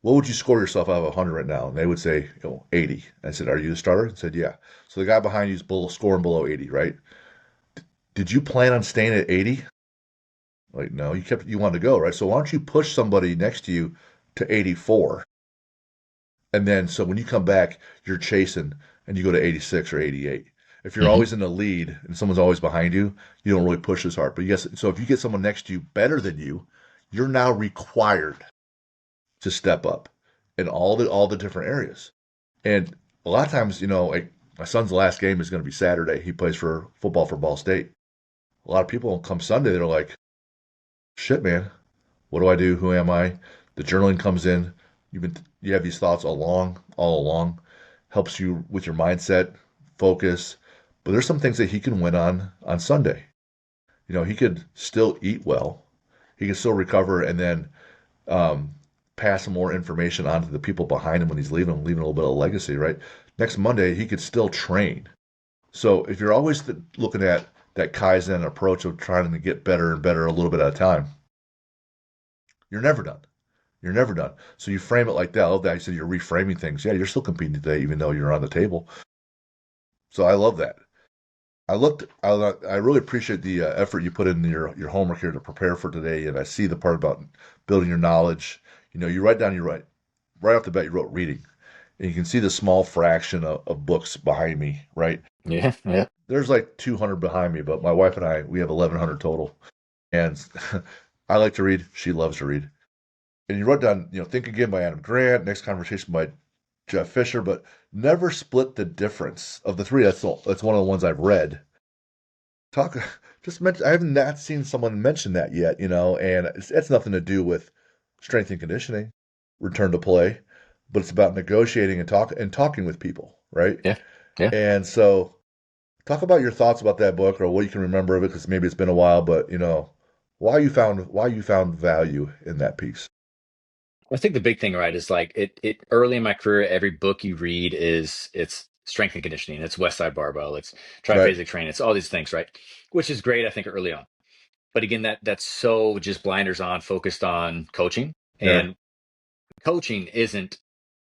What would you score yourself out of 100 right now? And they would say, 80. I said, are you the starter? I said, yeah. So the guy behind you is scoring below 80, right? Did you plan on staying at 80? Like, no, you wanted to go, right? So why don't you push somebody next to you to 84? And then, so when you come back, you're chasing and you go to 86 or 88. If you're Hmm. always in the lead and someone's always behind you, you don't really push as hard. But yes, so if you get someone next to you better than you, you're now required to step up in all the different areas. And a lot of times, like my son's last game is going to be Saturday. He plays for football for Ball State. A lot of people come Sunday, they're like, shit, man, what do I do? Who am I? The journaling comes in. You have these thoughts all along, helps you with your mindset, focus. But there's some things that he can win on Sunday. He could still eat well. He can still recover and then um, pass some more information on to the people behind him when he's leaving a little bit of legacy, right? Next Monday, he could still train. So if you're always looking at that Kaizen approach of trying to get better and better a little bit at a time, you're never done. You're never done. So you frame it like that. I love that. You said you're reframing things. Yeah, you're still competing today, even though you're on the table. So I love that. I really appreciate the effort you put in your homework here to prepare for today, and I see the part about building your knowledge. You write down, you write right off the bat, you wrote reading, and you can see the small fraction of books behind me, right? Yeah, yeah. There's like 200 behind me, but my wife and I, we have 1,100 total. And I like to read. She loves to read. And you wrote down, Think Again by Adam Grant, Next Conversation by Jeff Fisher, but never split the difference of the three. That's one of the ones I've read. Talk, just mention. I haven't not seen someone mention that yet, and it's nothing to do with strength and conditioning, return to play, but it's about negotiating and talking with people, right? Yeah, yeah. And so, talk about your thoughts about that book or what you can remember of it, because maybe it's been a while, but why you found value in that piece. I think the big thing, right, is like it early in my career, every book you read it's strength and conditioning, it's West Side Barbell, it's Right. triphasic training, it's all these things, right? Which is great, I think, early on. But again, that's so just blinders on, focused on coaching. Yeah. And coaching isn't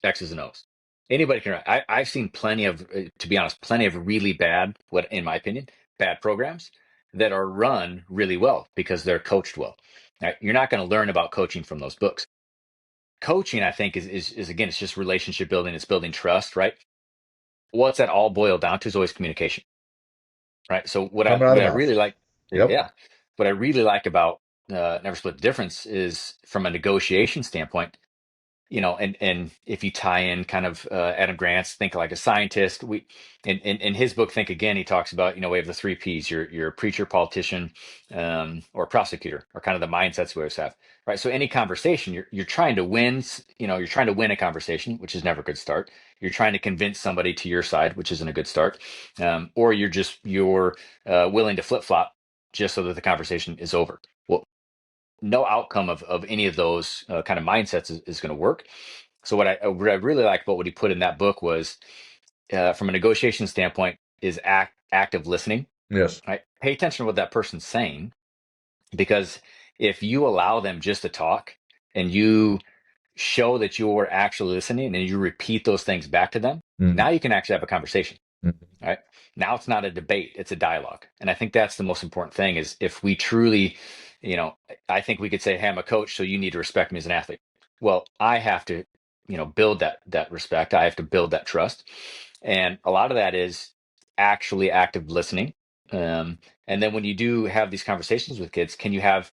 X's and O's. Anybody can write. I've seen plenty of, to be honest, plenty of really bad, what in my opinion, bad programs that are run really well because they're coached well. Right? You're not going to learn about coaching from those books. Coaching, I think, is again, it's just relationship building. It's building trust, right? What's that all boiled down to is always communication, right? So Coming out what of I the mouth. really like, Yep. yeah, what I really like about Never Split the Difference is from a negotiation standpoint. And if you tie in kind of Adam Grant's Think Like a Scientist, in his book Think Again, he talks about, we have the three P's: you're a preacher, politician, or prosecutor, or kind of the mindsets we always have, right? So any conversation, you're trying to win, you're trying to win a conversation, which is never a good start. You're trying to convince somebody to your side, which isn't a good start, or you're willing to flip flop just so that the conversation is over. Well, no outcome of any of those kind of mindsets is going to work. So what I really like about what he put in that book was, from a negotiation standpoint, is active listening. Yes. Right? Pay attention to what that person's saying, because if you allow them just to talk and you show that you're actually listening and you repeat those things back to them, Mhm. now you can actually have a conversation. Mhm. Right? Now it's not a debate, it's a dialogue. And I think that's the most important thing, is if we truly, you know, I think we could say, hey, I'm a coach, so you need to respect me as an athlete. Well, I have to, build that respect. I have to build that trust. And a lot of that is actually active listening. Um, and then when you do have these conversations with kids, can you have,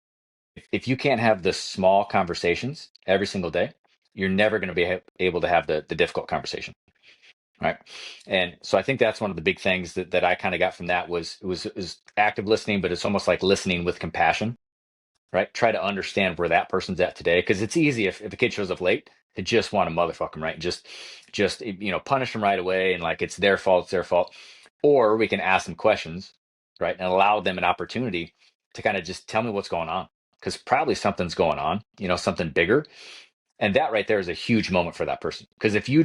if you can't have the small conversations every single day, you're never going to be able to have the difficult conversation. Right. And so I think that's one of the big things that I kind of got from that was active listening, but it's almost like listening with compassion, right? Try to understand where that person's at today. Cause it's easy if a kid shows up late to just want to motherfuck them, right? Just, punish them right away. And like, it's their fault, it's their fault. Or we can ask them questions, right? And allow them an opportunity to kind of just tell me what's going on. Cause probably something's going on, something bigger. And that right there is a huge moment for that person. Because if you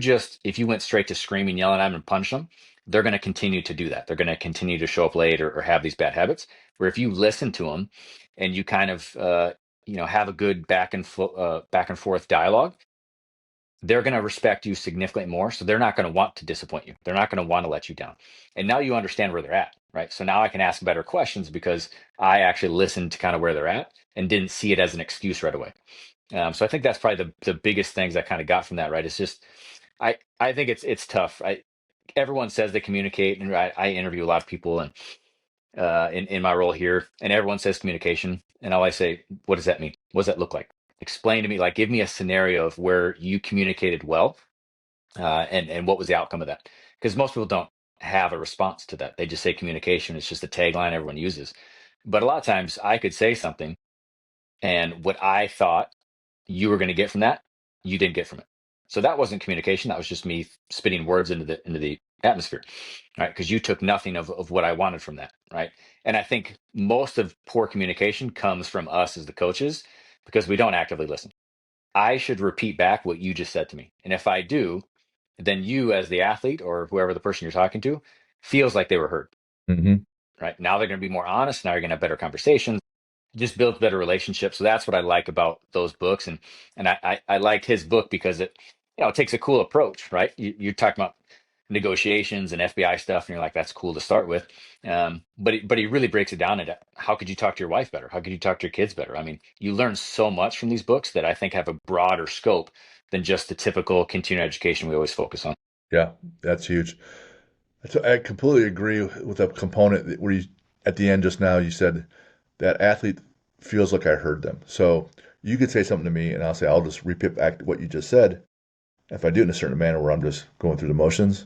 went straight to screaming, yelling at them and punch them, they're going to continue to do that. They're going to continue to show up late, or have these bad habits. Where if you listen to them and you kind of, have a good back and forth dialogue, they're going to respect you significantly more. So they're not going to want to disappoint you. They're not going to want to let you down. And now you understand where they're at, right? So now I can ask better questions because I actually listened to kind of where they're at and didn't see it as an excuse right away. So I think that's probably the biggest things I kind of got from that, right? It's just, I think it's tough. Everyone says they communicate, and I interview a lot of people, and in my role here, and everyone says communication, and all I say, what does that mean? What does that look like? Explain to me, like, give me a scenario of where you communicated well, and what was the outcome of that? Because most people don't have a response to that. They just say communication. It's just a tagline everyone uses. But a lot of times, I could say something, and what I thought you were going to get from that, you didn't get from it. So that wasn't communication. That was just me spitting words into the atmosphere, right? Because you took nothing of what I wanted from that, right? And I think most of poor communication comes from us as the coaches, because we don't actively listen. I should repeat back what you just said to me, and if I do, then you, as the athlete or whoever the person you're talking to, feels like they were heard. Hmm. Right now, they're going to be more honest. Now you're going to have better conversations, just builds better relationships. So that's what I like about those books. And I liked his book because it takes a cool approach, right? You're talking about negotiations and FBI stuff, and you're like, that's cool to start with. But he really breaks it down into how could you talk to your wife better? How could you talk to your kids better? I mean, you learn so much from these books that I think have a broader scope than just the typical continuing education we always focus on. Yeah, that's huge. I completely agree with the component where you, at the end just now, you said that athlete feels like I heard them. So you could say something to me, and I'll say, I'll just repeat back what you just said. If I do it in a certain manner where I'm just going through the motions,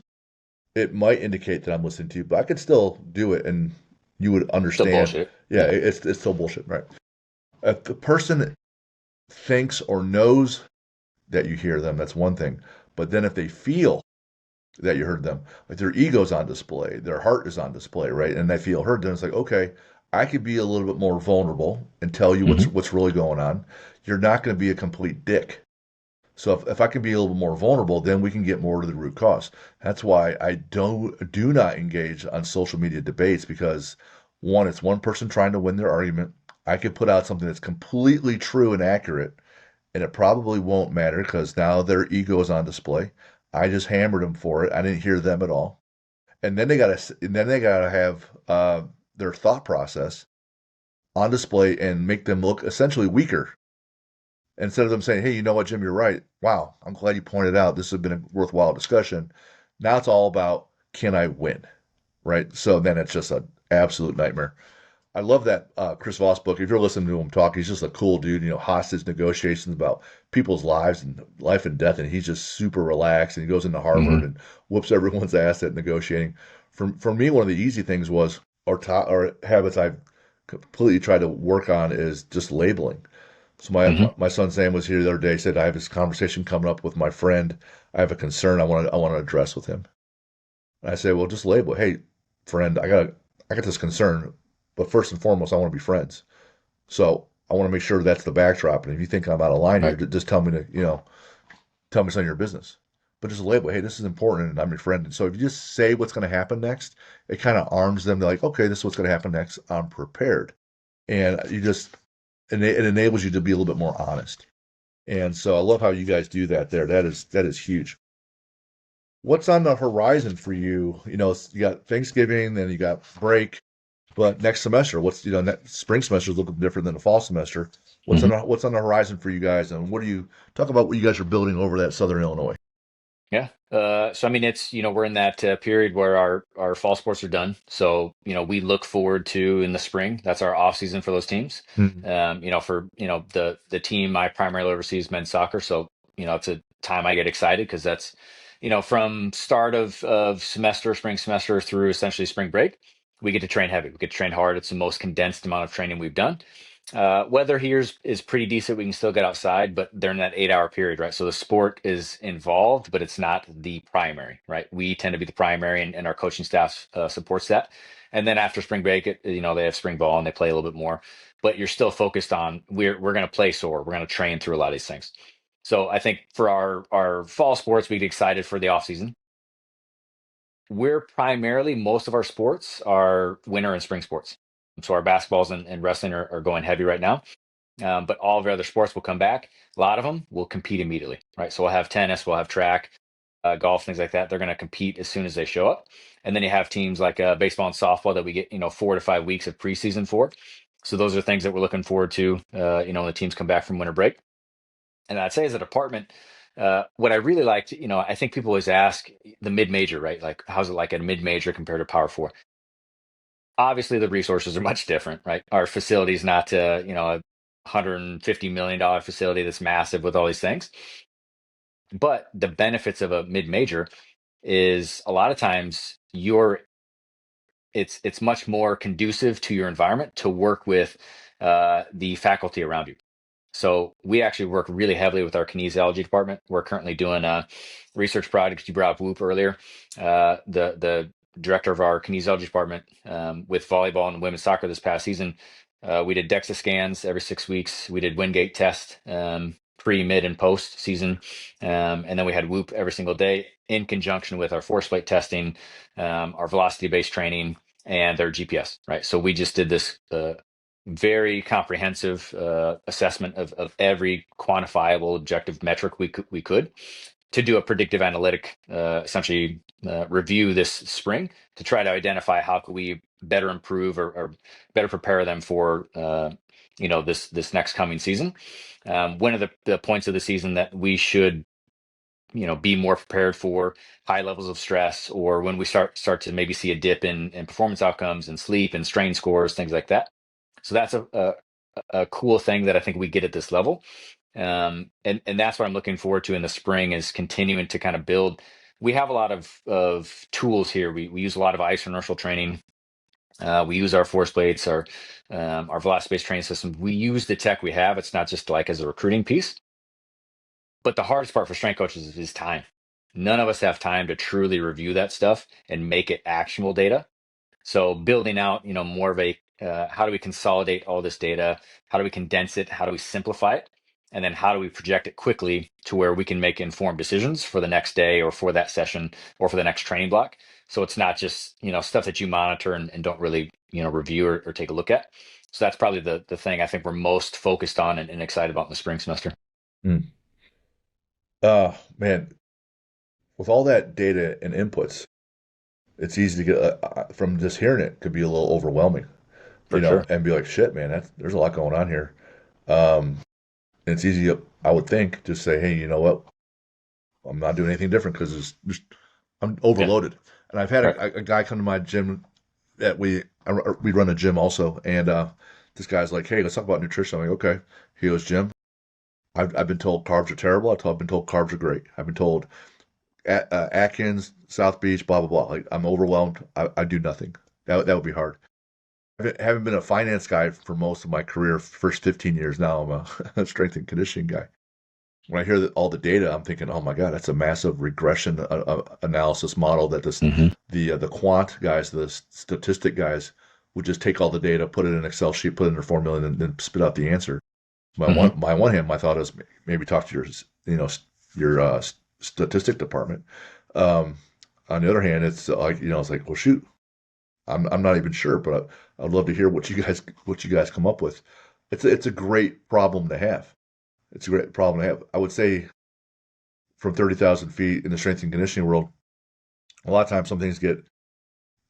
it might indicate that I'm listening to you, but I could still do it, and you would Still understand. bullshit. Yeah, Yeah. it's still bullshit, right? If the person thinks or knows that you hear them, that's one thing. But then if they feel that you heard them. Like their ego's on display, their heart is on display, right? And they feel heard. Then it's like, okay, I could be a little bit more vulnerable and tell you Hmm. what's really going on. You're not going to be a complete dick. So if I can be a little bit more vulnerable, then we can get more to the root cause. That's why I do not engage on social media debates because one, it's one person trying to win their argument. I could put out something that's completely true and accurate, and it probably won't matter because now their ego is on display. I just hammered them for it. I didn't hear them at all. And then they gotta have their thought process on display and make them look essentially weaker. Instead of them saying, "Hey, you know what, Jim, you're right. Wow, I'm glad you pointed out. This has been a worthwhile discussion." Now it's all about can I win, right? So then it's just an absolute nightmare. I love that Chris Voss book. If you're listening to him talk, he's just a cool dude. You know, hostage negotiations about people's lives and life and death, and he's just super relaxed. And he goes into Harvard Hmm. and whoops everyone's ass at negotiating. For me, one of the easy things was or habits I've completely tried to work on is just labeling. So Hmm. my son Sam was here the other day. He said I have this conversation coming up with my friend. I have a concern I want to address with him. And I say, well, just label it. Hey, friend, I got this concern, but first and foremost, I want to be friends. So I want to make sure that's the backdrop. And if you think I'm out of line here, Right. just tell me to, tell me it's none of your business. But just label, hey, this is important and I'm your friend. And so if you just say what's going to happen next, it kind of arms them to like, okay, this is what's going to happen next. I'm prepared. And it enables you to be a little bit more honest. And so I love how you guys do that there. That is huge. What's on the horizon for you? You know, you got Thanksgiving, then you got break, but next semester, spring semester is looking different than the fall semester. Hmm. What's on the horizon for you guys, and what do you talk about? What you guys are building over that Southern Illinois? Yeah. So I mean, it's we're in that period where our fall sports are done. So we look forward to in the spring. That's our off season for those teams. Mhm. For the team I primarily oversee is men's soccer. So it's a time I get excited because that's from start of semester, spring semester through essentially spring break, we get to train heavy. We get to train hard. It's the most condensed amount of training we've done. Weather here is pretty decent. We can still get outside, but they're in that 8 hour period, right? So the sport is involved, but it's not the primary, right? We tend to be the primary, and our coaching staff supports that. And then after spring break, they have spring ball and they play a little bit more. But you're still focused on we're going to play sore. We're going to train through a lot of these things. So I think for our fall sports, we get excited for the off season. We're primarily most of our sports are winter and spring sports. So our basketballs and wrestling are going heavy right now. But all of our other sports will come back. A lot of them will compete immediately, right? So we'll have tennis, we'll have track, golf, things like that. They're going to compete as soon as they show up. And then you have teams like baseball and softball that we get 4 to 5 weeks of preseason for. So those are things that we're looking forward to. When the teams come back from winter break. And I'd say as a department, what I really liked, I think people always ask the mid major, right? Like, how's it like at a mid major compared to Power Four? Obviously, the resources are much different, right? Our facility is not, a $150 million facility that's massive with all these things. But the benefits of a mid major is a lot of times it's much more conducive to your environment to work with the faculty around you. So we actually work really heavily with our kinesiology department. We're currently doing a research project. You brought up Whoop earlier. The director of our kinesiology department with volleyball and women's soccer this past season, we did DEXA scans every 6 weeks. We did Wingate test pre, mid, and post season, and then we had Whoop every single day in conjunction with our force plate testing, our velocity based training, and their GPS. Right. So we just did this. Very comprehensive assessment of every quantifiable objective metric we could. to do a predictive analytic, essentially review this spring to try to identify how could we better improve or better prepare them for this next coming season. One of the points of the season that we should be more prepared for high levels of stress, or when we start to maybe see a dip in performance outcomes and sleep and strain scores, things like that. So that's a cool thing that I think we get at this level. And that's what I'm looking forward to in the spring, is continuing to kind of build. We have a lot of tools here. We use a lot of isoinertial training. We use our force plates, our velocity-based training system. We use the tech we have. It's not just like as a recruiting piece. But the hardest part for strength coaches is time. None of us have time to truly review that stuff and make it actionable data. So building out, more of a how do we consolidate all this data? How do we condense it? How do we simplify it? And then how do we project it quickly to where we can make informed decisions for the next day or for that session or for the next training block? So it's not just, stuff that you monitor and don't really, review or take a look at. So that's probably the thing I think we're most focused on and excited about in the spring semester. Mm. Man, with all that data and inputs, it's easy to get from just hearing it could be a little overwhelming, For sure. and be like, shit, man, there's a lot going on here. And it's easy, I would think, to say, hey, you know what? I'm not doing anything different because I'm Yeah. overloaded. And I've had Right. a guy come to my gym that we run a gym also, and this guy's like, hey, let's talk about nutrition. I'm like, okay. He goes, Jim, I've been told carbs are terrible. I've been told carbs are great. I've been told Atkins, South Beach, blah blah blah. Like I'm overwhelmed. I do nothing. That would be hard. I haven't been a finance guy for most of my career. First 15 years now, I'm a strength and conditioning guy. When I hear all the data, I'm thinking, oh my God, that's a massive regression analysis model that Hmm. the quant guys, the statistic guys, would just take all the data, put it in an Excel sheet, put it in a formula, and then spit out the answer. Hmm. My one hand, my thought is maybe talk to your statistic department. Um, on the other hand, it's like it's like, well, shoot, I'm not even sure, but I'd love to hear what you guys come up with. It's a great problem to have. It's a great problem to have. I would say from 30,000 feet in the strength and conditioning world, a lot of times some things get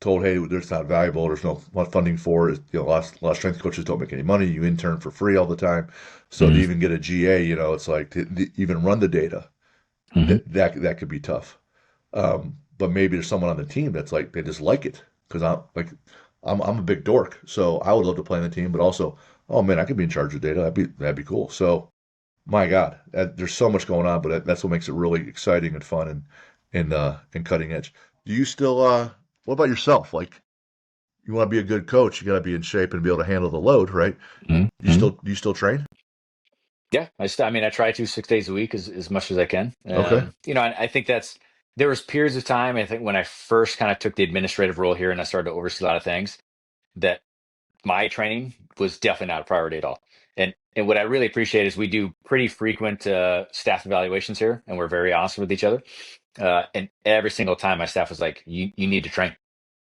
told, hey, it's not valuable. There's no funding for it. A lot of strength coaches don't make any money. You intern for free all the time. So to Hmm. even get a GA, it's like to even run the data, Hmm. that could be tough. But maybe there's someone on the team that's like they just like it because I'm a big dork, so I would love to play on the team. But also, oh man, I could be in charge of data. That'd be cool. So my God, there's so much going on, but that's what makes it really exciting and fun and cutting edge. Do you still what about yourself? Like you want to be a good coach, you got to be in shape and be able to handle the load, right? Hmm. Do you still train? Yeah, I mean, I try to 6 days a week as much as I can. Okay. I think there was periods of time, I think when I first kind of took the administrative role here and I started to oversee a lot of things, that my training was definitely not a priority at all. And what I really appreciate is we do pretty frequent staff evaluations here, and we're very honest with each other. And every single time my staff was like, you need to train.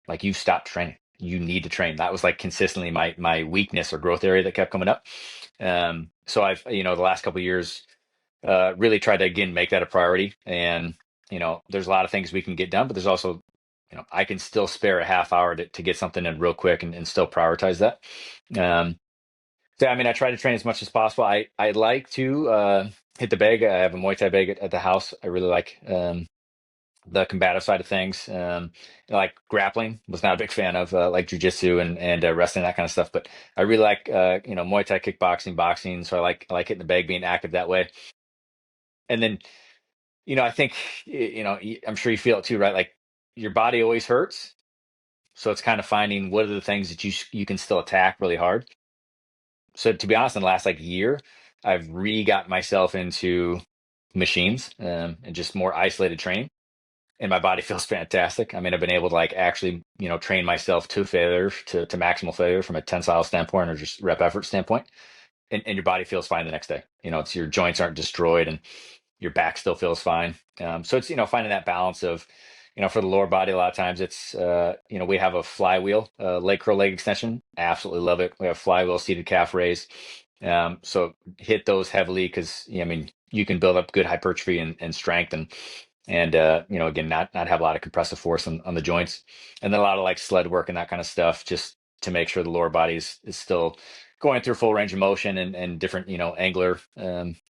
Like you've stopped training. You need to train. That was like consistently my weakness or growth area that kept coming up. So I've, the last couple of years, really tried to again make that a priority. And there's a lot of things we can get done, but there's also, I can still spare a half hour to get something in real quick and still prioritize that. Um, so I mean, I try to train as much as possible. I like to hit the bag. I have a Muay Thai bag at the house. I really like the combative side of things. Like grappling, was not a big fan of like jujitsu and wrestling, that kind of stuff. But I really like Muay Thai, kickboxing, boxing. So I like hitting the bag, being active that way. And then I think I'm sure you feel it too, right? Like your body always hurts, so it's kind of finding what are the things that you can still attack really hard. So to be honest, in the last like year, I've re-got myself into machines and just more isolated training, and my body feels fantastic. I mean, I've been able to like actually train myself to failure, to maximal failure from a tensile standpoint or just rep effort standpoint, and your body feels fine the next day. It's your joints aren't destroyed and your back still feels fine. So it's finding that balance of for the lower body, a lot of times it's we have a flywheel leg curl leg extension. I absolutely love it. We have flywheel seated calf raise. So hit those heavily because I mean you can build up good hypertrophy and strength, and again, not have a lot of compressive force on the joints, and then a lot of like sled work and that kind of stuff, just to make sure the lower body is still going through full range of motion, and different, angular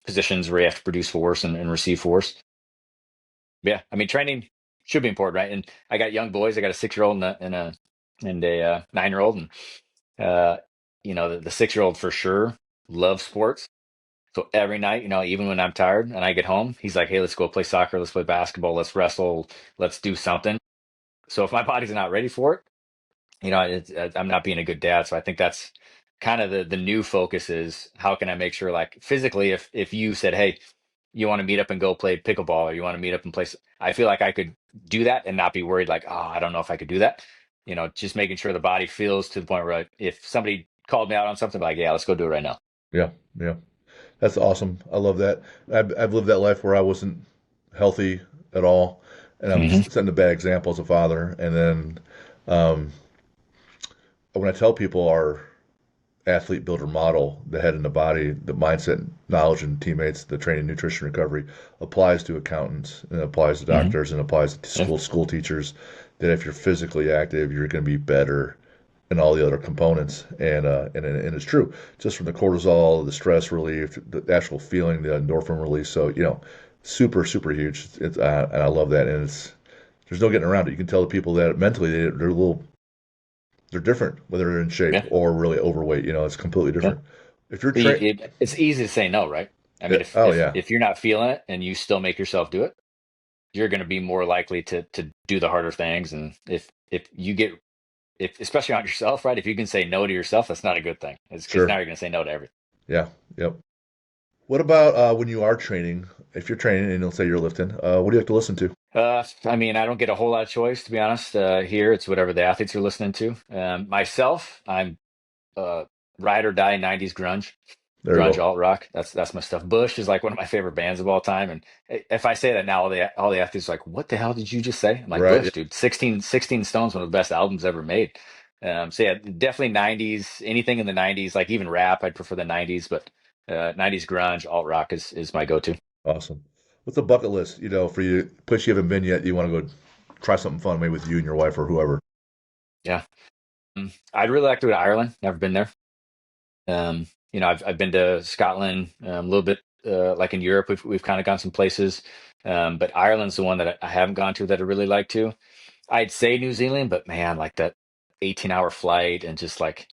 positions where you have to produce force and receive force. Yeah, I mean, training should be important, right? And I got young boys. I got a 6-year-old and a 9-year-old, and the 6-year-old for sure loves sports. So every night, even when I'm tired and I get home, he's like, "Hey, let's go play soccer. Let's play basketball. Let's wrestle. Let's do something." So if my body's not ready for it, I'm not being a good dad. So I think that's kind of the new focus is how can I make sure, like physically, if you said, "Hey, you want to meet up and go play pickleball, or you want to meet up and play," I feel like I could do that and not be worried like, "Oh, I don't know if I could do that." Just making sure the body feels to the point where if somebody called me out on something, like, "Yeah, let's go do it right now." Yeah, yeah. That's awesome. I love that. I've lived that life where I wasn't healthy at all, and I'm Hmm. setting a bad example as a father. And then um, when I tell people our athlete builder model, the head and the body, the mindset, knowledge, and teammates, the training, nutrition, recovery applies to accountants and applies to Hmm. doctors and applies to Yeah. school teachers. That if you're physically active, you're going to be better and all the other components. And it's true, just from the cortisol, the stress relief, the actual feeling, the endorphin release. So super super huge. And I love that. And there's no getting around it. You can tell the people that mentally they're different, whether they're in shape Yeah. or really overweight. It's completely Yeah. different. If you're trained, It's easy to say no, right? I mean, if oh if yeah, if you're not feeling it and you still make yourself do it, you're going to be more likely to do the harder things. And if you get if especially on yourself, right? If you can say no to yourself, that's not a good thing. It's because now sure, you're going to say no to everything. yeah, yep. What about when you are training? If you're training and let's say you're lifting, what do you like to listen to? I mean, I don't get a whole lot of choice, to be honest. Here, it's whatever the athletes are listening to. Myself, I'm uh, ride or die '90s grunge. There you Grunge go. alt rock. That's my stuff. Bush is like one of my favorite bands of all time. And if I say that now, all the athletes are like, "What the hell did you just say?" I'm like, Right. "Bush, dude. 16 Stones, one of the best albums ever made." So yeah, definitely '90s. Anything in the '90s, like even rap, I'd prefer the '90s, but '90s grunge alt rock is my go-to. Awesome. What's a bucket list, for you, place you haven't been yet, you want to go try something fun, maybe with you and your wife or whoever. Yeah. I'd really like to go to Ireland. Never been there. I've been to Scotland, a little bit, like in Europe. We've kind of gone some places, but Ireland's the one that I haven't gone to that I really like to. I'd say New Zealand, but man, like that 18-hour flight and just like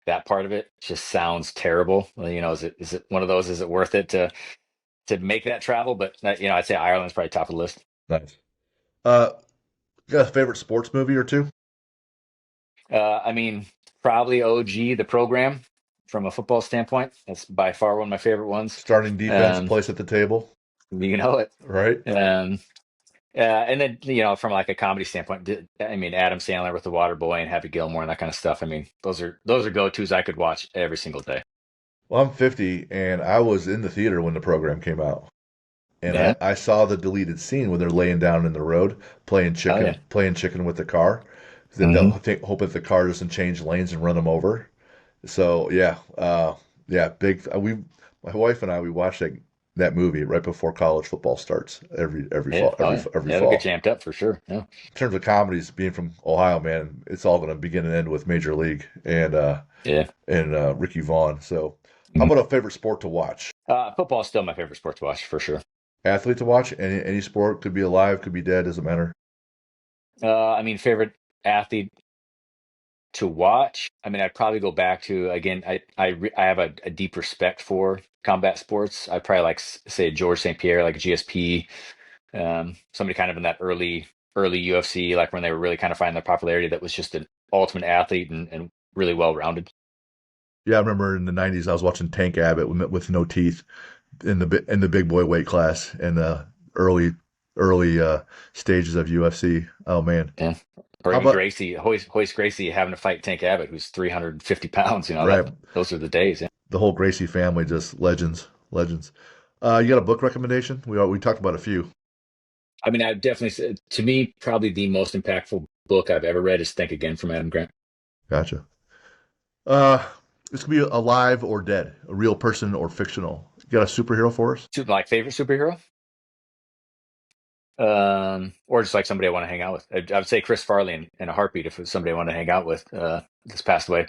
that part of it just sounds terrible. Well, is it one of those? Is it worth it to make that travel? But I'd say Ireland's probably top of the list. Nice. Uh, you got a favorite sports movie or two? I mean, probably OG, the program, from a football standpoint. That's by far one of my favorite ones. Starting defense, Um, place at the table, you know it. right? Um, and then, from like a comedy standpoint, I mean, Adam Sandler with The Waterboy and Happy Gilmore and that kind of stuff. I mean, those are go-tos I could watch every single day. Well, I'm 50 and I was in the theater when the program came out. And I, Yeah. I saw the deleted scene where they're laying down in the road Oh yeah. playing chicken with the car. They'll Hmm. hope that the car doesn't change lanes and run them over. So yeah, big. My wife and I, we watch that movie right before college football starts every Yeah. fall, Oh yeah. every Yeah. They'll get fall. jamped up for sure. Yeah. In terms of comedies, being from Ohio, man, it's all going to begin and end with Major League Yeah. and Ricky Vaughn. So, how Mhm. about a favorite sport to watch? Football is still my favorite sport to watch for sure. Athlete to watch? Any sport, could be alive, could be dead, doesn't matter. I mean, favorite athlete to watch. I mean, I'd probably go back to, again. I have a deep respect for combat sports. I probably like say George St. Pierre, like GSP. Somebody kind of in that early UFC, like when they were really kind of finding their popularity, that was just an ultimate athlete and really well rounded. Yeah, I remember in the '90s, I was watching Tank Abbott with no teeth in the big boy weight class in the early stages of UFC. Oh man, Yeah. Or how even about Gracie, Hoist Gracie having to fight Tank Abbott, who's 350 pounds. right? Those are the days. Yeah. The whole Gracie family, just legends, legends. You got a book recommendation? We talked about a few. I mean, I definitely say, to me, probably the most impactful book I've ever read is Think Again from Adam Grant. Gotcha. Uh, this could be alive or dead, a real person or fictional. got a superhero for us? Like favorite superhero, or just like somebody I want to hang out with. I would say Chris Farley in a heartbeat if it was somebody I want to hang out with. This passed away.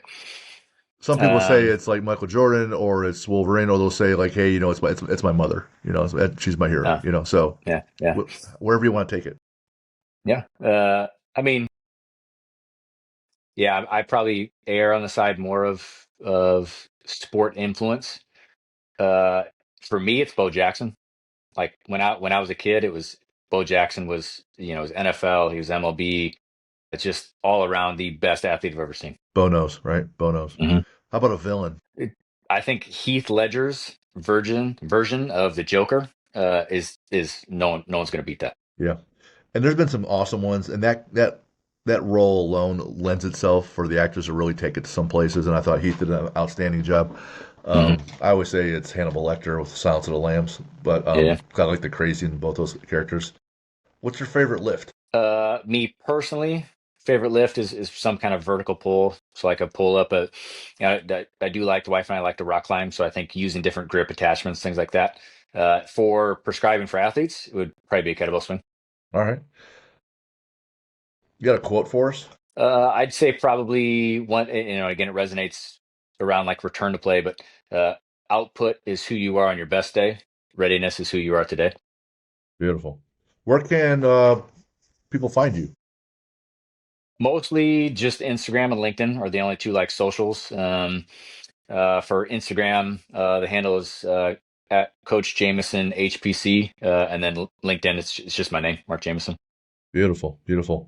Some people say Um, it's like Michael Jordan or it's Wolverine, or they'll say like, hey, it's my mother. She's my hero. uh, So yeah, yeah, wherever you want to take it. yeah. I mean, yeah, I probably err on the side more of sport influence. Uh, for me, it's Bo Jackson. Like when I was a kid, it was Bo Jackson was it was NFL, he was MLB. It's just all around the best athlete I've ever seen. Bo knows, right? Bo knows. Hmm. How about a villain? I think Heath Ledger's version of the Joker is no one's going to beat that. Yeah. And there's been some awesome ones, and that role alone lends itself for the actors to really take it to some places. And I thought Heath did an outstanding job. Hmm. I always say it's Hannibal Lecter with Silence of the Lambs, but Yeah. I like the crazy in both those characters. What's your favorite lift? Me personally, favorite lift is some kind of vertical pull. So like a pull up, I do like the wife and I like to rock climb. So I think using different grip attachments, things like that. For prescribing for athletes, it would probably be a kettlebell swing. All right. You got a quote for us? I'd say probably one, again, it resonates around like return to play, but output is who you are on your best day. Readiness is who you are today. Beautiful. Where can people find you? Mostly just Instagram and LinkedIn are the only two like socials. For Instagram, the handle is at Coach Jamison HPC, and then LinkedIn, it's just my name, Mark Jamison. Beautiful, beautiful.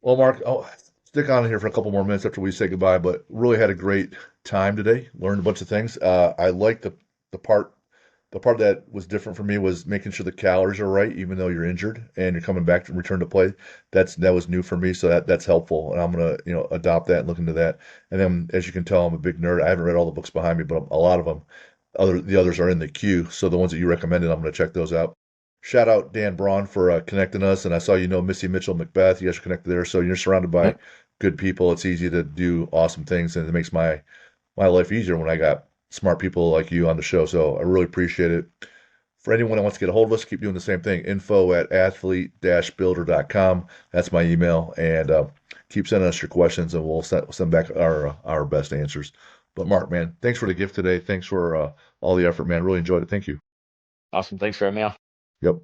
Well, Mark, I'll stick on here for a couple more minutes after we say goodbye, but really had a great time today. Learned a bunch of things. I like the part the part that was different for me was making sure the calories are right, even though you're injured and you're coming back to return to play. That was new for me, so that's helpful, and I'm gonna adopt that and look into that. And then, as you can tell, I'm a big nerd. I haven't read all the books behind me, but a lot of them, the others are in the queue. So the ones that you recommended, I'm gonna check those out. Shout out Dan Braun for connecting us, and I saw 𝗦cie𝗰𝗶𝗹. You guys are connected there, so you're surrounded by Yep. good people. It's easy to do awesome things, and it makes my life easier when I got smart people like you on the show. So I really appreciate it. For anyone that wants to get a hold of us, keep doing the same thing. info@athlete-builder.com. That's my email, and keep sending us your questions, and we'll send back our best answers. But Mark, man, thanks for the gift today. Thanks for all the effort, man. Really enjoyed it. Thank you. Awesome. Thanks for having me on. Yep.